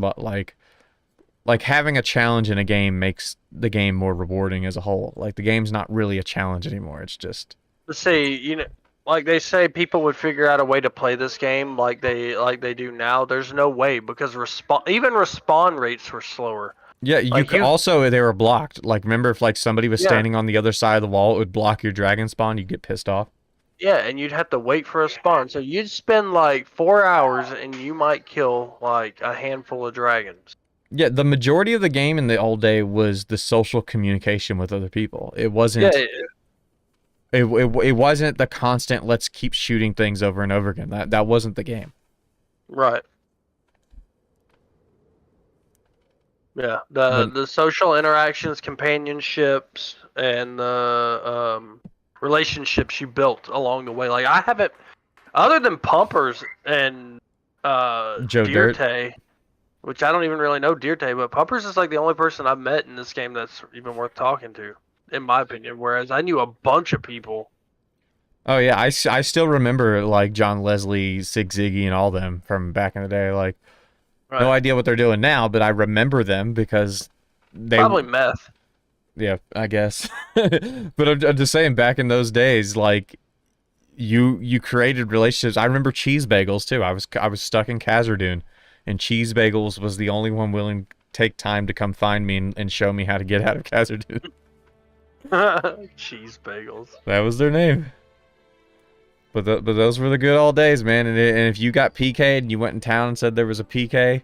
Like having a challenge in a game makes the game more rewarding as a whole. Like, the game's not really a challenge anymore. It's just, Let's see, like they say people would figure out a way to play this game like they do now. There's no way, because respawn rates were slower. yeah, you Like, could also, they were blocked. Like, remember if like somebody was Yeah. standing on the other side of the wall, it would block your dragon spawn, you'd get pissed off. Yeah, and you'd have to wait for a spawn. So you'd spend like 4 hours and you might kill like a handful of dragons. Yeah, the majority of the game in the old day was the social communication with other people. It wasn't Yeah, it wasn't the constant let's keep shooting things over and over again. That wasn't the game. right. Yeah, But- the social interactions, companionships, and the relationships you built along the way. Like I haven't, other than Pumpers and Joe Dirt. Dirte, which I don't even really know Dirte, but Pumpers is like the only person I've met in this game that's even worth talking to, in my opinion. Whereas I knew a bunch of people. Oh yeah, I still remember like John Leslie, Sig Ziggy, and all them from back in the day. Like, Right. no idea what they're doing now, but I remember them because they Probably meth. Yeah, I guess. But I'm just saying, back in those days, like you created relationships. I remember Cheese Bagels too. I was stuck in Khazard-dûm, and Cheese Bagels was the only one willing to take time to come find me and show me how to get out of Khazard-dûm. Cheese Bagels. That was their name. But those were the good old days, man. And if you got PK'd and you went in town and said there was a PK,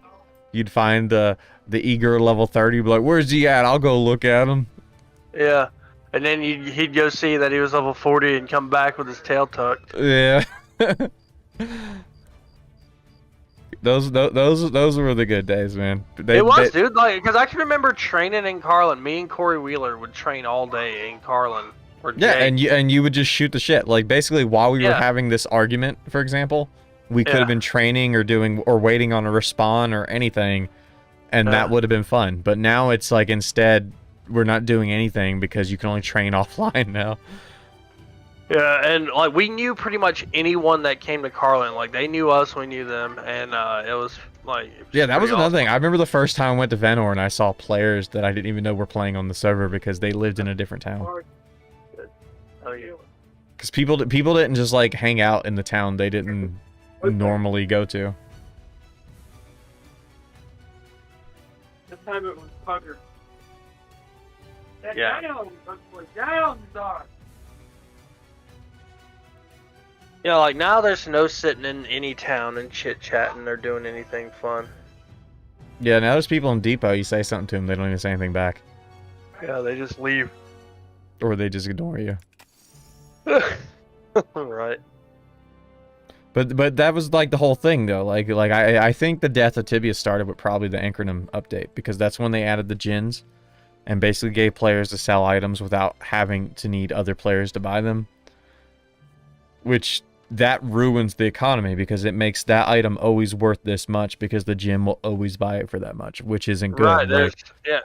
you'd find the eager level 30. Be like, "Where's he at? I'll go look at him." Yeah. And then he'd go see that he was level 40 and come back with his tail tucked. Yeah. Those were the good days, man. Dude. Like, because I can remember training in Carlin. Me and Corey Wheeler would train all day in Carlin. Or Yeah, Jake. and you would just shoot the shit. Like basically, while we were Yeah. having this argument, for example, we could Yeah. have been training or waiting on a respawn or anything, and that Yeah. would have been fun. But now it's like instead we're not doing anything because you can only train offline now. Yeah, and like we knew pretty much anyone that came to Carlin. Like they knew us, we knew them, and it was like Yeah, that was pretty another awesome. thing. I remember the first time I went to Venor and I saw players that I didn't even know were playing on the server because they lived in a different town. Oh, yeah. Because people didn't just like hang out in the town they didn't normally go to. This time it was Pucker. That Yeah. down was down, dog. Yeah, like now there's no sitting in any town and chit chatting or doing anything fun. Yeah, now there's people in Depot. You say something to them, they don't even say anything back, Yeah, they just leave. or they just ignore you. Right. But that was like the whole thing though. Like I think the death of Tibia started with probably the Anchronum update, because that's when they added the gins and basically gave players to sell items without having to need other players to buy them. Which that ruins the economy because it makes that item always worth this much because the gym will always buy it for that much, which isn't good. Right. Like, Yeah.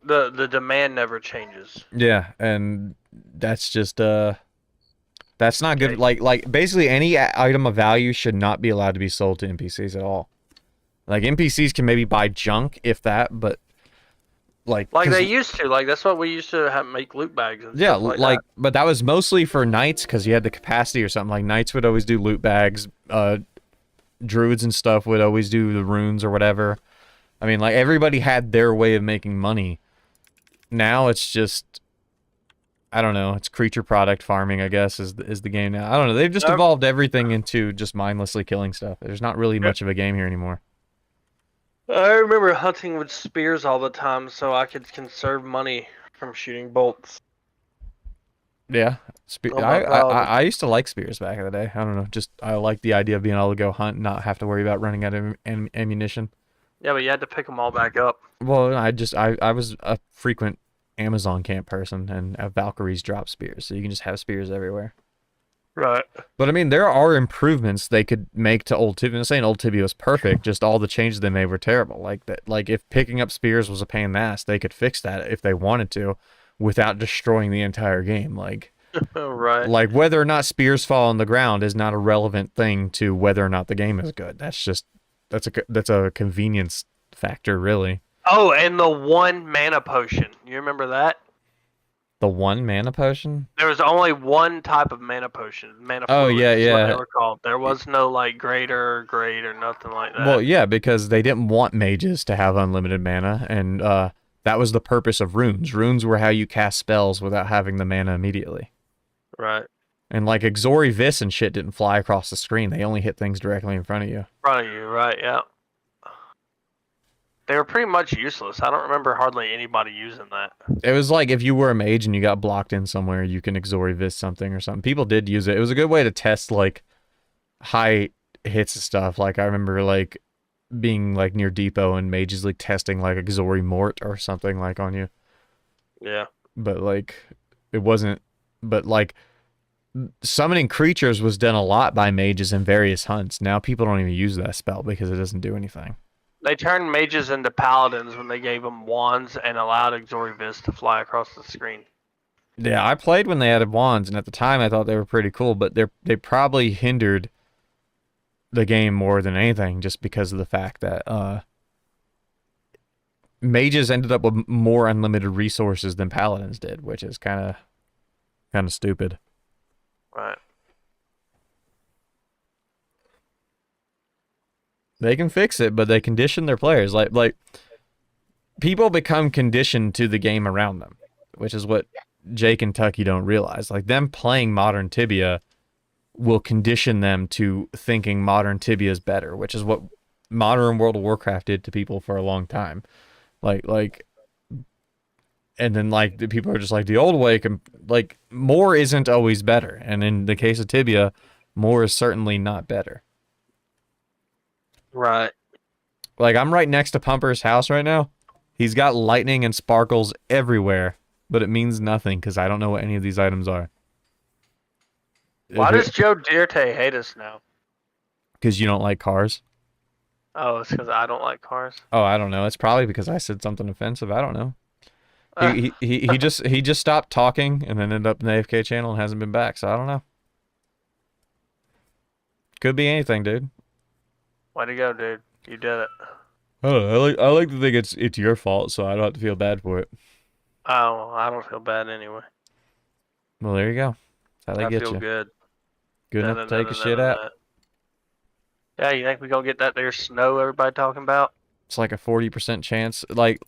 The demand never changes. yeah, and that's just that's not good. Okay. Like basically any item of value should not be allowed to be sold to NPCs at all. Like NPCs can maybe buy junk if that, but like They used to. Like that's what we used to make loot bags and yeah, stuff like that. but that was mostly for knights because you had the capacity or something. Like knights would always do loot bags, druids and stuff would always do the runes or whatever. I mean, like everybody had their way of making money. Now it's just, I don't know, it's creature product farming, I guess, is the game now. I don't know. They've just Yep. evolved everything into just mindlessly killing stuff. There's not really much of a game here anymore. I remember hunting with spears all the time so I could conserve money from shooting bolts. Yeah. Oh my God. I used to like spears back in the day. I don't know. Just, I like the idea of being able to go hunt and not have to worry about running out of ammunition. Yeah, but you had to pick them all back up. Well, I was a frequent Amazon camp person, and Valkyries drop spears, so you can just have spears everywhere. Right. But I mean, there are improvements they could make to Old Tibia. I'm not saying Old Tibia was perfect, just all the changes they made were terrible. Like that, like if picking up spears was a pain in the ass, they could fix that if they wanted to, without destroying the entire game. Like Right. whether or not spears fall on the ground is not a relevant thing to whether or not the game is good. That's just that's a convenience factor, really. Oh, and the one mana potion. You remember that? The one mana potion. There was only one type of mana potion. Mana Oh, fluid yeah, is what yeah. they were called. There was no like greater or great or nothing like that. Well, yeah, because they didn't want mages to have unlimited mana, and that was the purpose of runes. Runes were how you cast spells without having the mana immediately. Right. And like Exori Vis and shit didn't fly across the screen. They only hit things directly in front of you. In front of you, right, yeah. They were pretty much useless. I don't remember hardly anybody using that. It was like if you were a mage and you got blocked in somewhere, you can Exori Vis something or something. People did use it. It was a good way to test like high hits and stuff. Like I remember like being like near Depot and mages like testing like Exori Mort or something like on you. Yeah. But like it wasn't, but like summoning creatures was done a lot by mages in various hunts. Now people don't even use that spell because it doesn't do anything. They turned mages into paladins when they gave them wands and allowed Exoriviz to fly across the screen. Yeah, I played when they added wands, and at the time I thought they were pretty cool, but they probably hindered the game more than anything just because of the fact that mages ended up with more unlimited resources than paladins did, which is kind of stupid. Right. They can fix it, but they condition their players. Like people become conditioned to the game around them, which is what Jake and Tucky don't realize. Like them playing modern Tibia will condition them to thinking modern Tibia is better, which is what modern World of Warcraft did to people for a long time. Like, and then like the people are just like the old way. Like more isn't always better, and in the case of Tibia, more is certainly not better. Right. Like I'm right next to Pumper's house right now. He's got lightning and sparkles everywhere, but it means nothing because I don't know what any of these items are. Why does Joe Dirte hate us now? Because you don't like cars. Oh, it's because I don't like cars. Oh, I don't know. It's probably because I said something offensive. I don't know. He just stopped talking and then ended up in the AFK channel and hasn't been back. So I don't know. Could be anything, dude. Way to go, dude. You did it. I don't know. I like to think it's your fault, so I don't have to feel bad for it. Oh, I don't feel bad anyway. Well, there you go. That's how they I get feel you. good. Good enough to take a shit out. Yeah, you think we gonna get that there snow everybody talking about? It's like a 40% chance. Like,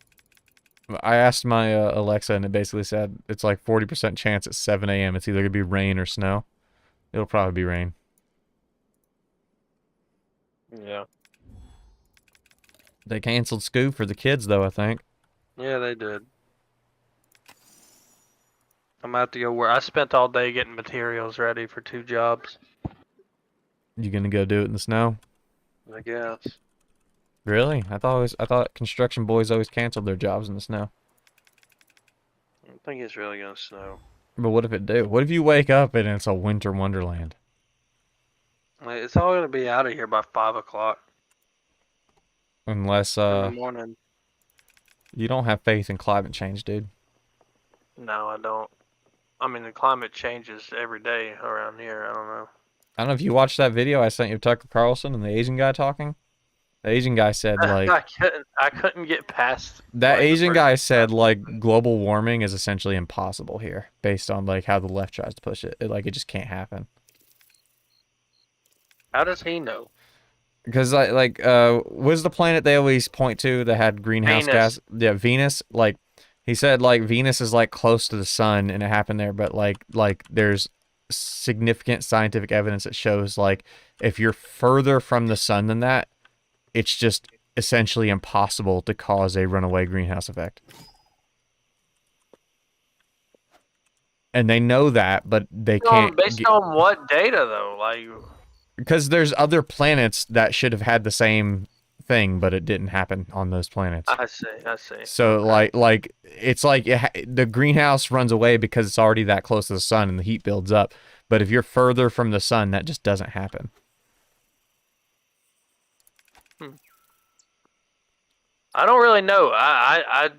I asked my Alexa, and it basically said it's like 40% chance at 7 a.m. It's either gonna be rain or snow. It'll probably be rain. Yeah. They canceled school for the kids, though, I think. Yeah, they did. I'm out to go work. I spent all day getting materials ready for 2 jobs. You gonna go do it in the snow? I guess. Really? I thought construction boys always canceled their jobs in the snow. I don't think it's really gonna snow. But what if it do? What if you wake up and it's a winter wonderland? Like, it's all gonna be out of here by 5 o'clock Unless in the morning. you don't have faith in climate change, dude. No, I don't. I mean, the climate changes every day around here. I don't know. I don't know if you watched that video I sent you of Tucker Carlson and the Asian guy talking. The Asian guy said like I couldn't get past that like, the Asian first guy said time. like global warming is essentially impossible here based on like how the left tries to push it. It just can't happen. How does he know? Because what's the planet they always point to that had greenhouse Venus. gas? Yeah, Venus. Like he said, like Venus is like close to the sun and it happened there, but like there's significant scientific evidence that shows like if you're further from the sun than that, it's just essentially impossible to cause a runaway greenhouse effect. And they know that, but they can't. Based on what data though? Like, because there's other planets that should have had the same thing, but it didn't happen on those planets. I see. So like it's like the greenhouse runs away because it's already that close to the sun and the heat builds up. But if you're further from the sun, that just doesn't happen. I don't really know. I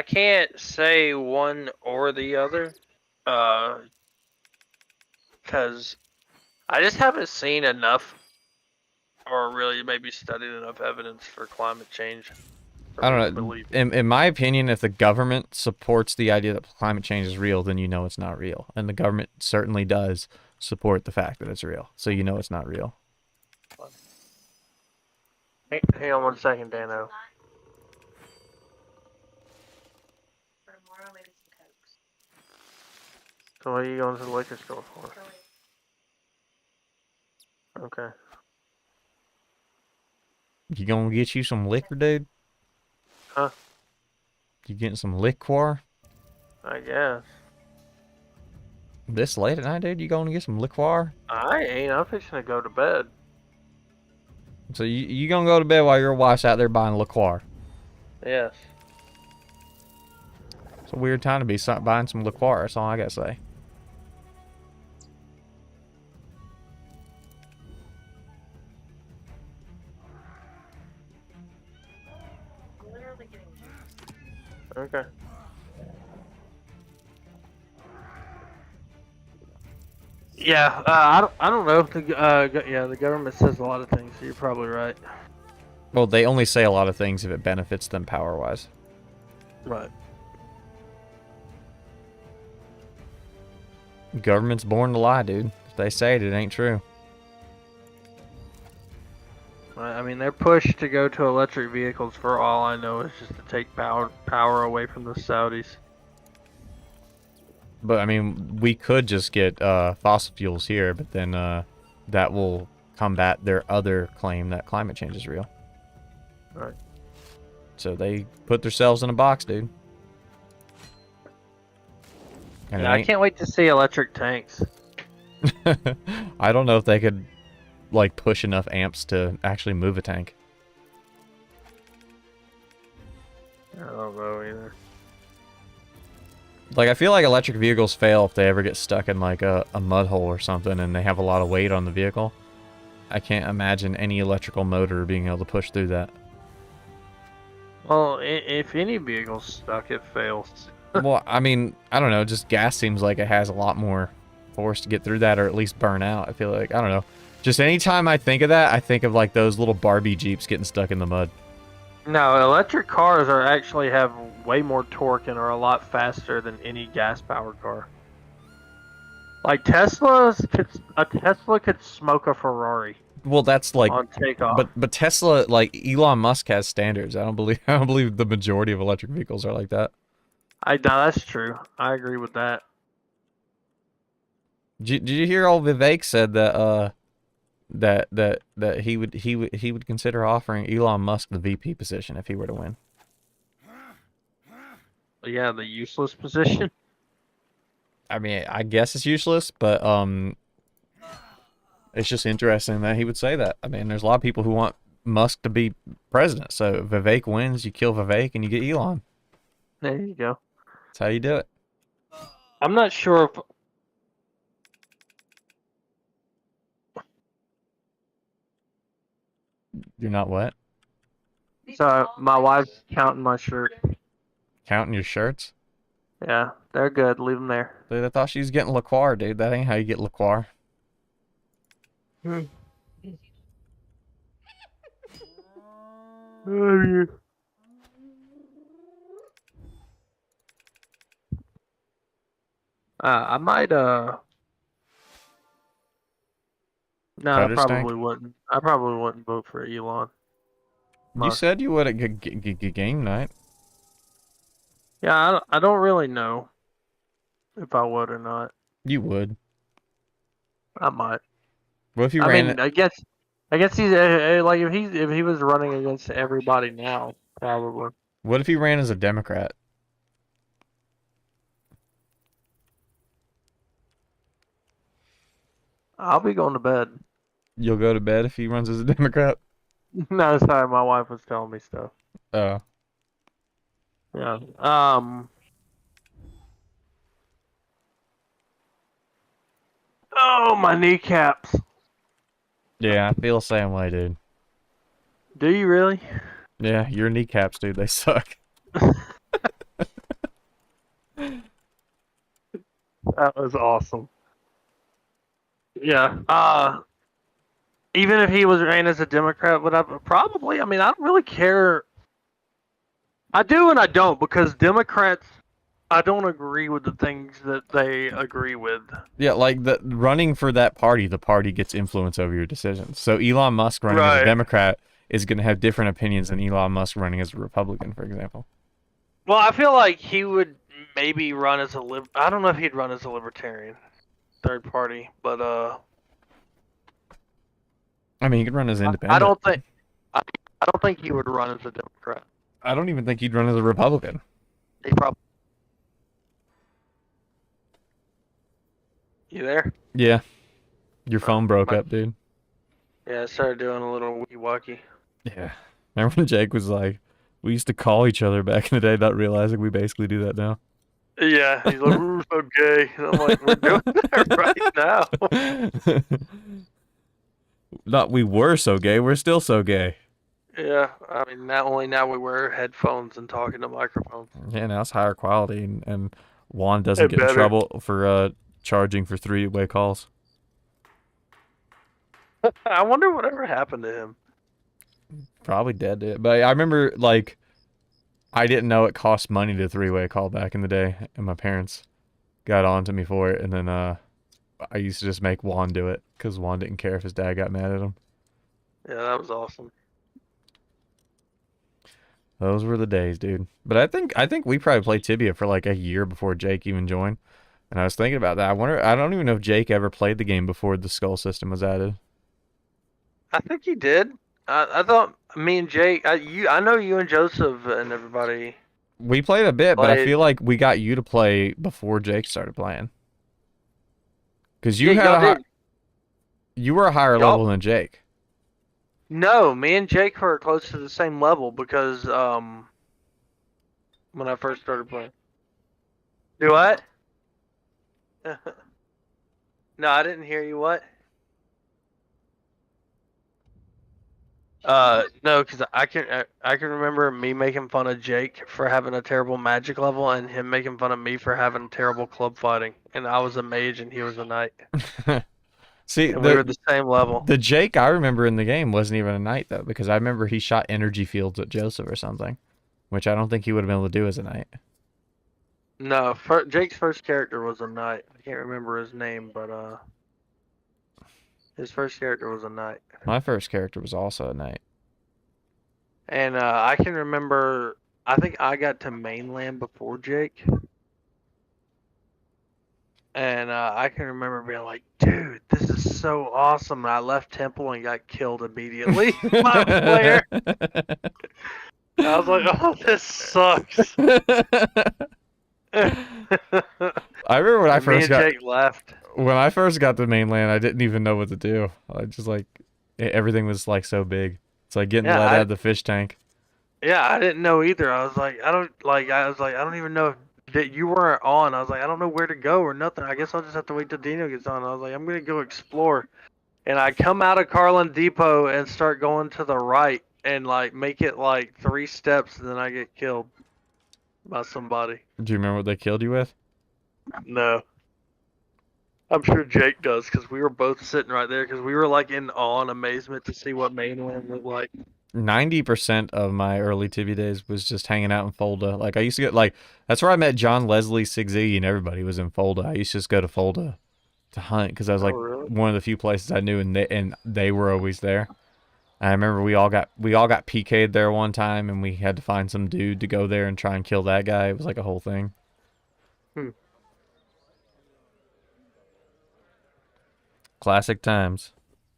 can't say one or the other, because I just haven't seen enough, or really maybe studied enough evidence for climate change. I don't know. In my opinion, if the government supports the idea that climate change is real, then you know it's not real. And the government certainly does support the fact that it's real. So you know it's not real. Hang on 1 second, Dano. So what are you going to the liquor store for? Okay. You gonna get you some liquor, dude? Huh? You getting some liquor? I guess. This late at night, dude? You gonna get some liquor? I ain't. I'm fixing to go to bed. So you gonna go to bed while your wife's out there buying liquor? Yes. It's a weird time to be buying some liqueur. That's all I gotta say. Okay. Yeah, I don't know. The government says a lot of things, so you're probably right. Well, they only say a lot of things if it benefits them power-wise. Right. Government's born to lie, dude. If they say it, it ain't true. I mean, they're pushed to go to electric vehicles for all I know is just to take power away from the Saudis. But, I mean, we could just get fossil fuels here, but then that will combat their other claim that climate change is real. Right. So they put themselves in a box, dude. And Yeah, I can't wait to see electric tanks. I don't know if they could, like, push enough amps to actually move a tank. I don't know either. Like, I feel like electric vehicles fail if they ever get stuck in, like, a mud hole or something and they have a lot of weight on the vehicle. I can't imagine any electrical motor being able to push through that. Well, if any vehicle's stuck, it fails. Well, I mean, I don't know. Just gas seems like it has a lot more force to get through that or at least burn out. I feel like, I don't know. Just anytime I think of that, I think of, like, those little Barbie Jeeps getting stuck in the mud. No, electric cars actually have way more torque and are a lot faster than any gas-powered car. Like a Tesla could smoke a Ferrari. Well, that's like, on takeoff. but Tesla, like, Elon Musk has standards. I don't believe the majority of electric vehicles are like that. No, that's true. I agree with that. Did you hear old Vivek said that that he would consider offering Elon Musk the VP position if he were to win? Yeah, the useless position. I mean, I guess it's useless, but it's just interesting that he would say that. I mean, there's a lot of people who want Musk to be president. So if Vivek wins, you kill Vivek and you get Elon. There you go. That's how you do it. I'm not sure if... You're not what? So my wife's counting my shirt. Counting your shirts? Yeah, they're good. Leave them there. Dude, I thought she was getting liqueur, dude. That ain't how you get liqueur. I might No, I Predator probably stank? wouldn't. I probably wouldn't vote for Elon. You Musk. said you would at game night. Yeah, I don't really know if I would or not. You would. I might. What if you I ran mean, it? I guess he's like if he was running against everybody now, probably. What if he ran as a Democrat? I'll be going to bed. You'll go to bed if he runs as a Democrat? No, sorry, my wife was telling me stuff. Oh. Yeah. Oh, my kneecaps. Yeah, I feel the same way, dude. Do you really? Yeah, your kneecaps, dude, they suck. That was awesome. Yeah. Even if he was ran as a Democrat, would I probably? I mean, I don't really care. I do and I don't because Democrats, I don't agree with the things that they agree with. Yeah, like running for that party, the party gets influence over your decisions. So Elon Musk running as a Right. Democrat is going to have different opinions than Elon Musk running as a Republican, for example. Well, I feel like he would maybe run as I don't know if he'd run as a libertarian, third party, but I mean, he could run as independent. I don't think he would run as a Democrat. I don't even think he'd run as a Republican. He probably. You there? Yeah. Your phone broke up, dude. Yeah, I started doing a little wiki-waki. Yeah. Remember when Jake was like, we used to call each other back in the day, not realizing we basically do that now? Yeah, he's like, we're so gay. And I'm like, we're doing that right now. Not we were so gay, we're still so gay. Yeah, I mean, not only now we wear headphones and talk into microphones. Yeah, now it's higher quality, and Juan doesn't get in better. trouble for charging for three-way calls. I wonder whatever happened to him. Probably dead, dude. But I remember, like, I didn't know it cost money to three-way call back in the day, and my parents got on to me for it, and then I used to just make Juan do it, because Juan didn't care if his dad got mad at him. Yeah, that was awesome. Those were the days, dude. But I think we probably played Tibia for like a year before Jake even joined. And I was thinking about that. I don't even know if Jake ever played the game before the skull system was added. I think he did. I thought me and Jake, I know you and Joseph and everybody. We played a bit, but I Played. feel like we got you to play before Jake started playing. Because you Yeah, had y'all did. you were a higher Y'all- level than Jake. No, me and Jake were close to the same level because when I first started playing. Do what? No, I didn't hear you. What? No, because I can remember me making fun of Jake for having a terrible magic level and him making fun of me for having terrible club fighting. And I was a mage and he was a knight. See, And we were the same level. the Jake I remember in the game wasn't even a knight, though, because I remember he shot energy fields at Joseph or something, which I don't think he would have been able to do as a knight. No, Jake's first character was a knight. I can't remember his name, but his first character was a knight. My first character was also a knight. And I can remember, I think I got to mainland before Jake. And I can remember being like, dude, this is so awesome. And I left Temple and got killed immediately by a player. I was like, oh, this sucks. I remember when I Me first and got Jake left. when I first got to mainland, I didn't even know what to do. I just like everything was like so big. It's like getting Yeah, let out of the fish tank. Yeah, I didn't know either. I was like, I don't even know that you weren't on. I was like, I don't know where to go or nothing. I guess I'll just have to wait till Dino gets on. I was like, I'm gonna go explore. And I come out of Carlin Depot and start going to the right and like make it like 3 steps, and then I get killed by somebody. Do you remember what they killed you with? No. I'm sure Jake does because we were both sitting right there because we were like in awe and amazement to see what mainland looked like. 90% of my early Tibia days was just hanging out in Folda. Like I used to get that's where I met John Leslie, Sig Z, and everybody was in Folda. I used to just go to Folda to hunt because I was like really? one of the few places I knew, and they were always there. And I remember we all got PK'd there one time, and we had to find some dude to go there and try and kill that guy. It was like a whole thing. Classic times.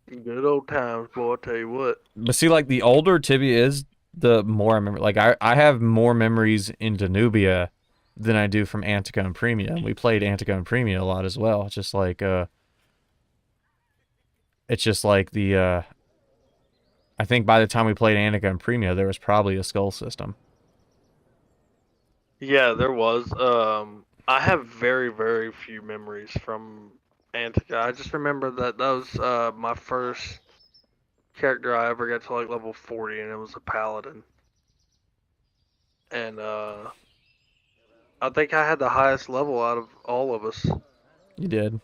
Good old times, boy. I tell you what. But see, like the older Tibia is, the more I remember. Like I have more memories in Danubia than I do from Antica and Premia. And we played Antica and Premia a lot as well. It's just like the I think by the time we played Antica and Premia, there was probably a skull system. Yeah, there was. I have very, very few memories from Antica. I just remember that was my first character I ever got to like level 40, and it was a paladin. And I think I had the highest level out of all of us. You did.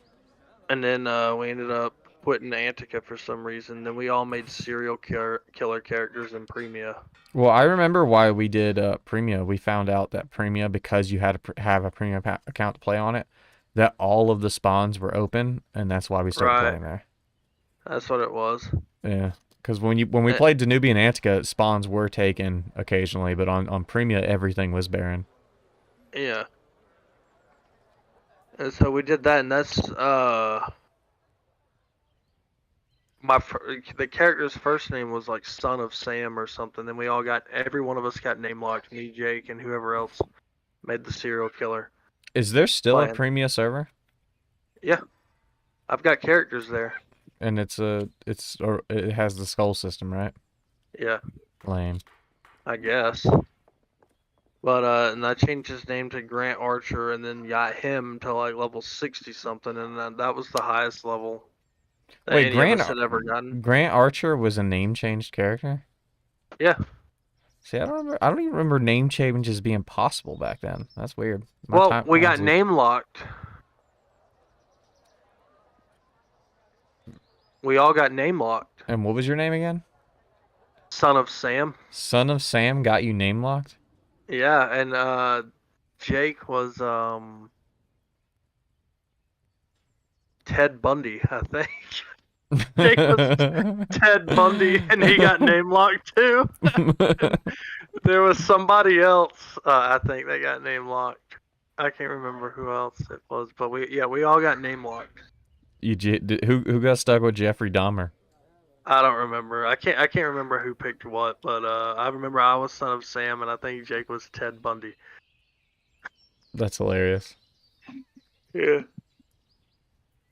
And then we ended up quitting Antica for some reason. Then we all made serial killer characters in Premia. Well, I remember why we did Premia. We found out that Premia, because you had to have a Premia account to play on it, that all of the spawns were open, and that's why we started Right. playing there. That's what it was. Yeah, because when we played Danubia and Antica, spawns were taken occasionally, but on Premia, everything was barren. Yeah. And so we did that, and that's the character's first name was like Son of Sam or something. Then we all got, every one of us got name locked. Me, Jake, and whoever else made the serial killer. Is there still a Playing. Premia server? Yeah, I've got characters there. And it has the skull system, right? Yeah, Lame. I guess. But and I changed his name to Grant Archer, and then got him to like level 60 something, and that was the highest level that Wait, any of us had ever gotten. Grant Archer was a name changed character? Yeah. See, I don't even remember name changes being possible back then. That's weird. Well, we got name locked. We all got name locked. And what was your name again? Son of Sam. Son of Sam got you name locked? Yeah, and Jake was Ted Bundy, I think. Jake was Ted Bundy, and he got name locked too. There was somebody else, I think, that got name locked. I can't remember who else it was, but we all got name locked. Who got stuck with Jeffrey Dahmer? I don't remember. I can't remember who picked what, but I remember I was Son of Sam, and I think Jake was Ted Bundy. That's hilarious. Yeah.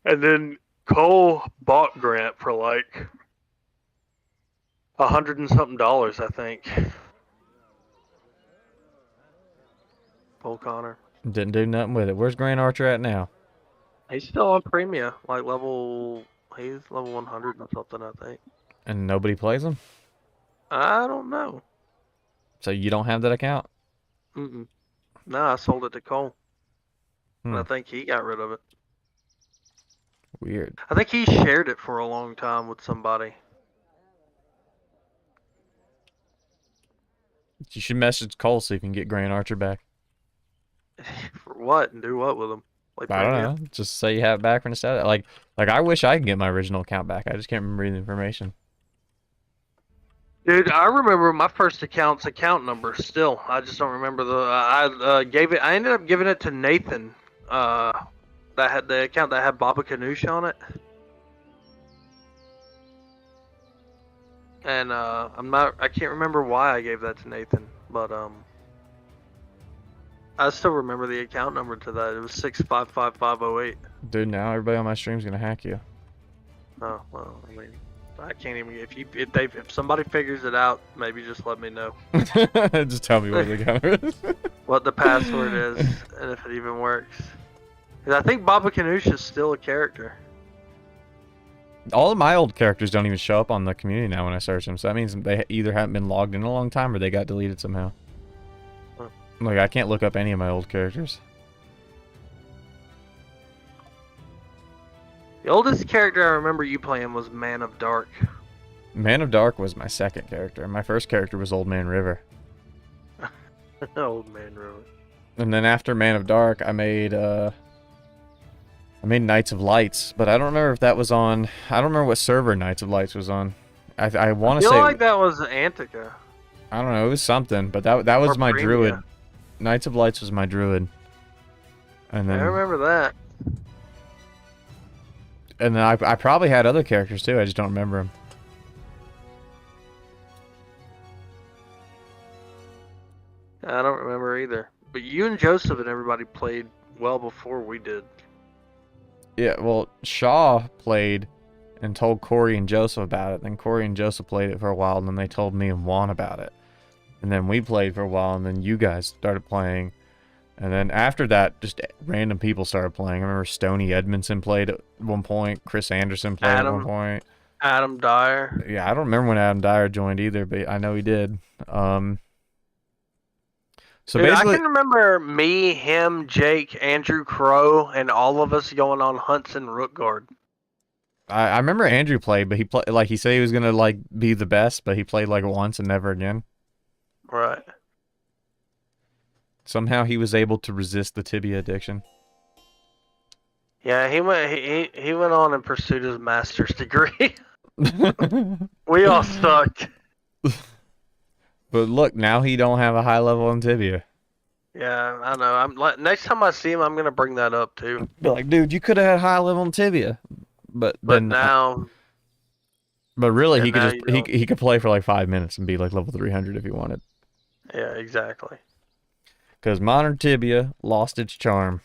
And then Cole bought Grant for like $100 and something, I think. Cole Connor. Didn't do nothing with it. Where's Grant Archer at now? He's still on Premia, like he's level 100 and something, I think. And nobody plays him? I don't know. So you don't have that account? Mm-mm. No, I sold it to Cole. And I Hmm. think he got rid of it. Weird. I think he shared it for a long time with somebody. You should message Cole so you can get Grant Archer back. For what? And do what with him? Like I don't Premia? know. Just say you have it back from the start. Like I wish I could get my original account back. I just can't remember the information. Dude, I remember my first account's account number still. I just don't remember I ended up giving it to Nathan. That had the account that had Baba Ganoush on it. And I can't remember why I gave that to Nathan, but I still remember the account number to that. It was 655508. Dude, now everybody on my stream's gonna hack you. Oh, well, I mean, I can't even. If somebody figures it out, maybe just let me know Just tell me what the counter is. what the password is and if it even works. 'Cause I think Baba Ganoush is still a character. All of my old characters don't even show up on the community now when I search them. So that means they either haven't been logged in a long time or they got deleted somehow. Huh. Like I can't look up any of my old characters. The oldest character I remember you playing was Man of Dark. Man of Dark was my second character. My first character was Old Man River. Old Man River. And then after Man of Dark, I made Knights of Lights, but I don't remember if that was on. I don't remember what server Knights of Lights was on. I want to I say feel like that was Antica. I don't know. It was something, but that was Or my Premia. druid. Knights of Lights was my druid. And I then remember that. I probably had other characters too. I just don't remember them. I don't remember either. But you and Joseph and everybody played well before we did. Yeah, well, Shaw played and told Corey and Joseph about it. Then Corey and Joseph played it for a while, and then they told me and Juan about it. And then we played for a while, and then you guys started playing. And then after that, just random people started playing. I remember Stoney Edmondson played at one point. Chris Anderson played at one point. Adam Dyer. Yeah, I don't remember when Adam Dyer joined either, but I know he did. So Dude, basically, I can remember me, him, Jake, Andrew Crow, and all of us going on hunts in Rookgard. I remember Andrew played, but he said he was gonna be the best, but he played like once and never again. Right. Somehow he was able to resist the Tibia addiction. Yeah, he went on and pursued his master's degree. We all sucked. But look, now he don't have a high level in Tibia. Yeah, I know. Next time I see him, I'm gonna bring that up too. Be like, dude, you could have had high level in Tibia, but then now, but really, yeah, he could now just you don't. he could play for like 5 minutes and be like level 300 if he wanted. Yeah, exactly. Because modern Tibia lost its charm.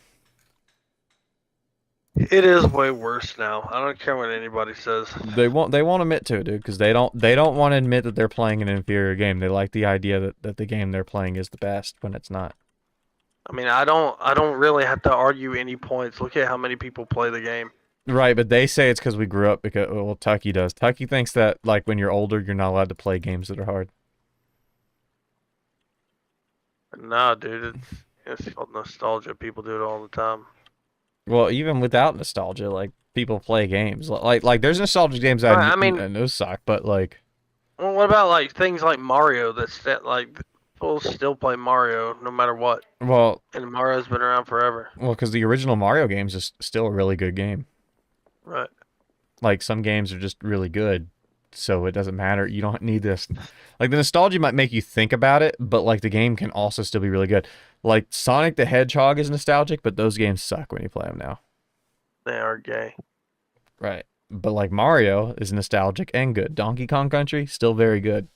It is way worse now. I don't care what anybody says. They won't admit to it, dude, because they don't want to admit that they're playing an inferior game. They like the idea that the game they're playing is the best when it's not. I mean, I don't really have to argue any points. Look at how many people play the game. Right, but they say it's because we grew up. Because well, Tucky does. Tucky thinks that like when you're older, you're not allowed to play games that are hard. Nah, dude, it's called nostalgia. People do it all the time. Well, even without nostalgia, like people play games. Like there's nostalgic games I mean- and those suck, but like Well, what about like things like Mario? Like people still play Mario no matter what, well, and Mario's been around forever. because the original Mario games is still a really good game. Right. Like some games are just really good, so it doesn't matter. You don't need this. Like the nostalgia might make you think about it, but like the game can also still be really good. Like Sonic the Hedgehog is nostalgic, but those games suck when you play them now. They are gay. Right. But like Mario is nostalgic and good. Donkey Kong Country still very good.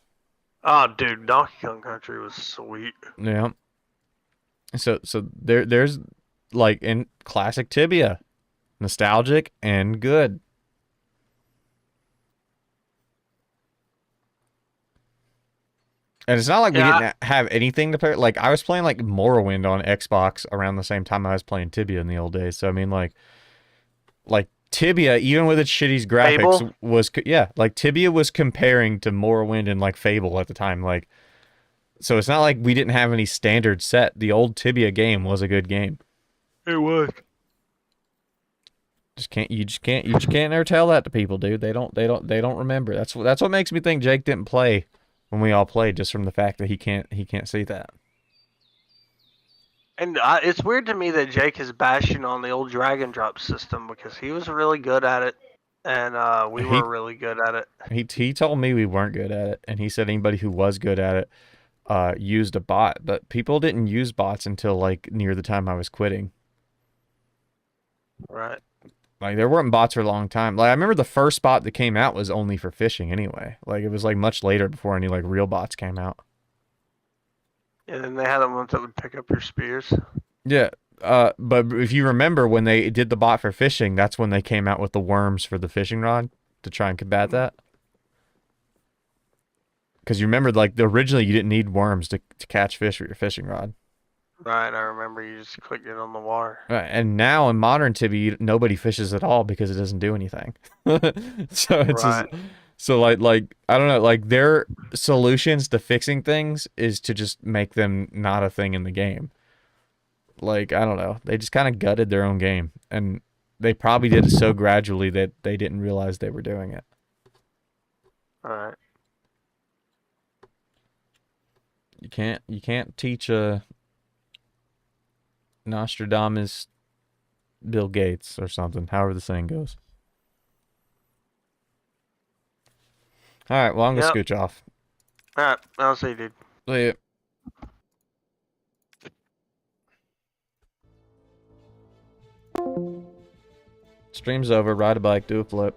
Oh, dude, Donkey Kong Country was sweet. Yeah. So there's like in classic Tibia, nostalgic and good. And it's not like we Yeah, didn't have anything to play. Like I was playing like Morrowind on Xbox around the same time I was playing Tibia in the old days. So I mean like Tibia, even with its shitty graphics, Fable? like Tibia was comparing to Morrowind and like Fable at the time. Like, so it's not like we didn't have any standard set. The old Tibia game was a good game. It was. You just can't ever tell that to people, dude. They don't remember. That's what makes me think Jake didn't play when we all played, just from the fact that he can't see that. And it's weird to me that Jake is bashing on the old drag and drop system because he was really good at it, and we were really good at it. He told me we weren't good at it, and he said anybody who was good at it used a bot, but people didn't use bots until like near the time I was quitting. Right. Like there weren't bots for a long time. Like I remember the first bot that came out was only for fishing anyway. Like it was like much later before any like real bots came out. And then they had the ones that would pick up your spears. Yeah. But if you remember when they did the bot for fishing, that's when they came out with the worms for the fishing rod to try and combat that. Because you remember, like originally you didn't need worms to catch fish with your fishing rod. Right, I remember you just clicked it on the water. Right, and now in modern Tibia, nobody fishes at all because it doesn't do anything. So it's Right. so like I don't know, like their solutions to fixing things is to just make them not a thing in the game. Like I don't know, they just kind of gutted their own game, and they probably did it so gradually that they didn't realize they were doing it. Alright. You can't teach a Nostradamus Bill Gates or something, however the saying goes. All right, well, I'm going to Yep. scooch off. Alright, I'll see you, dude. See ya. Stream's over. Ride a bike, do a flip.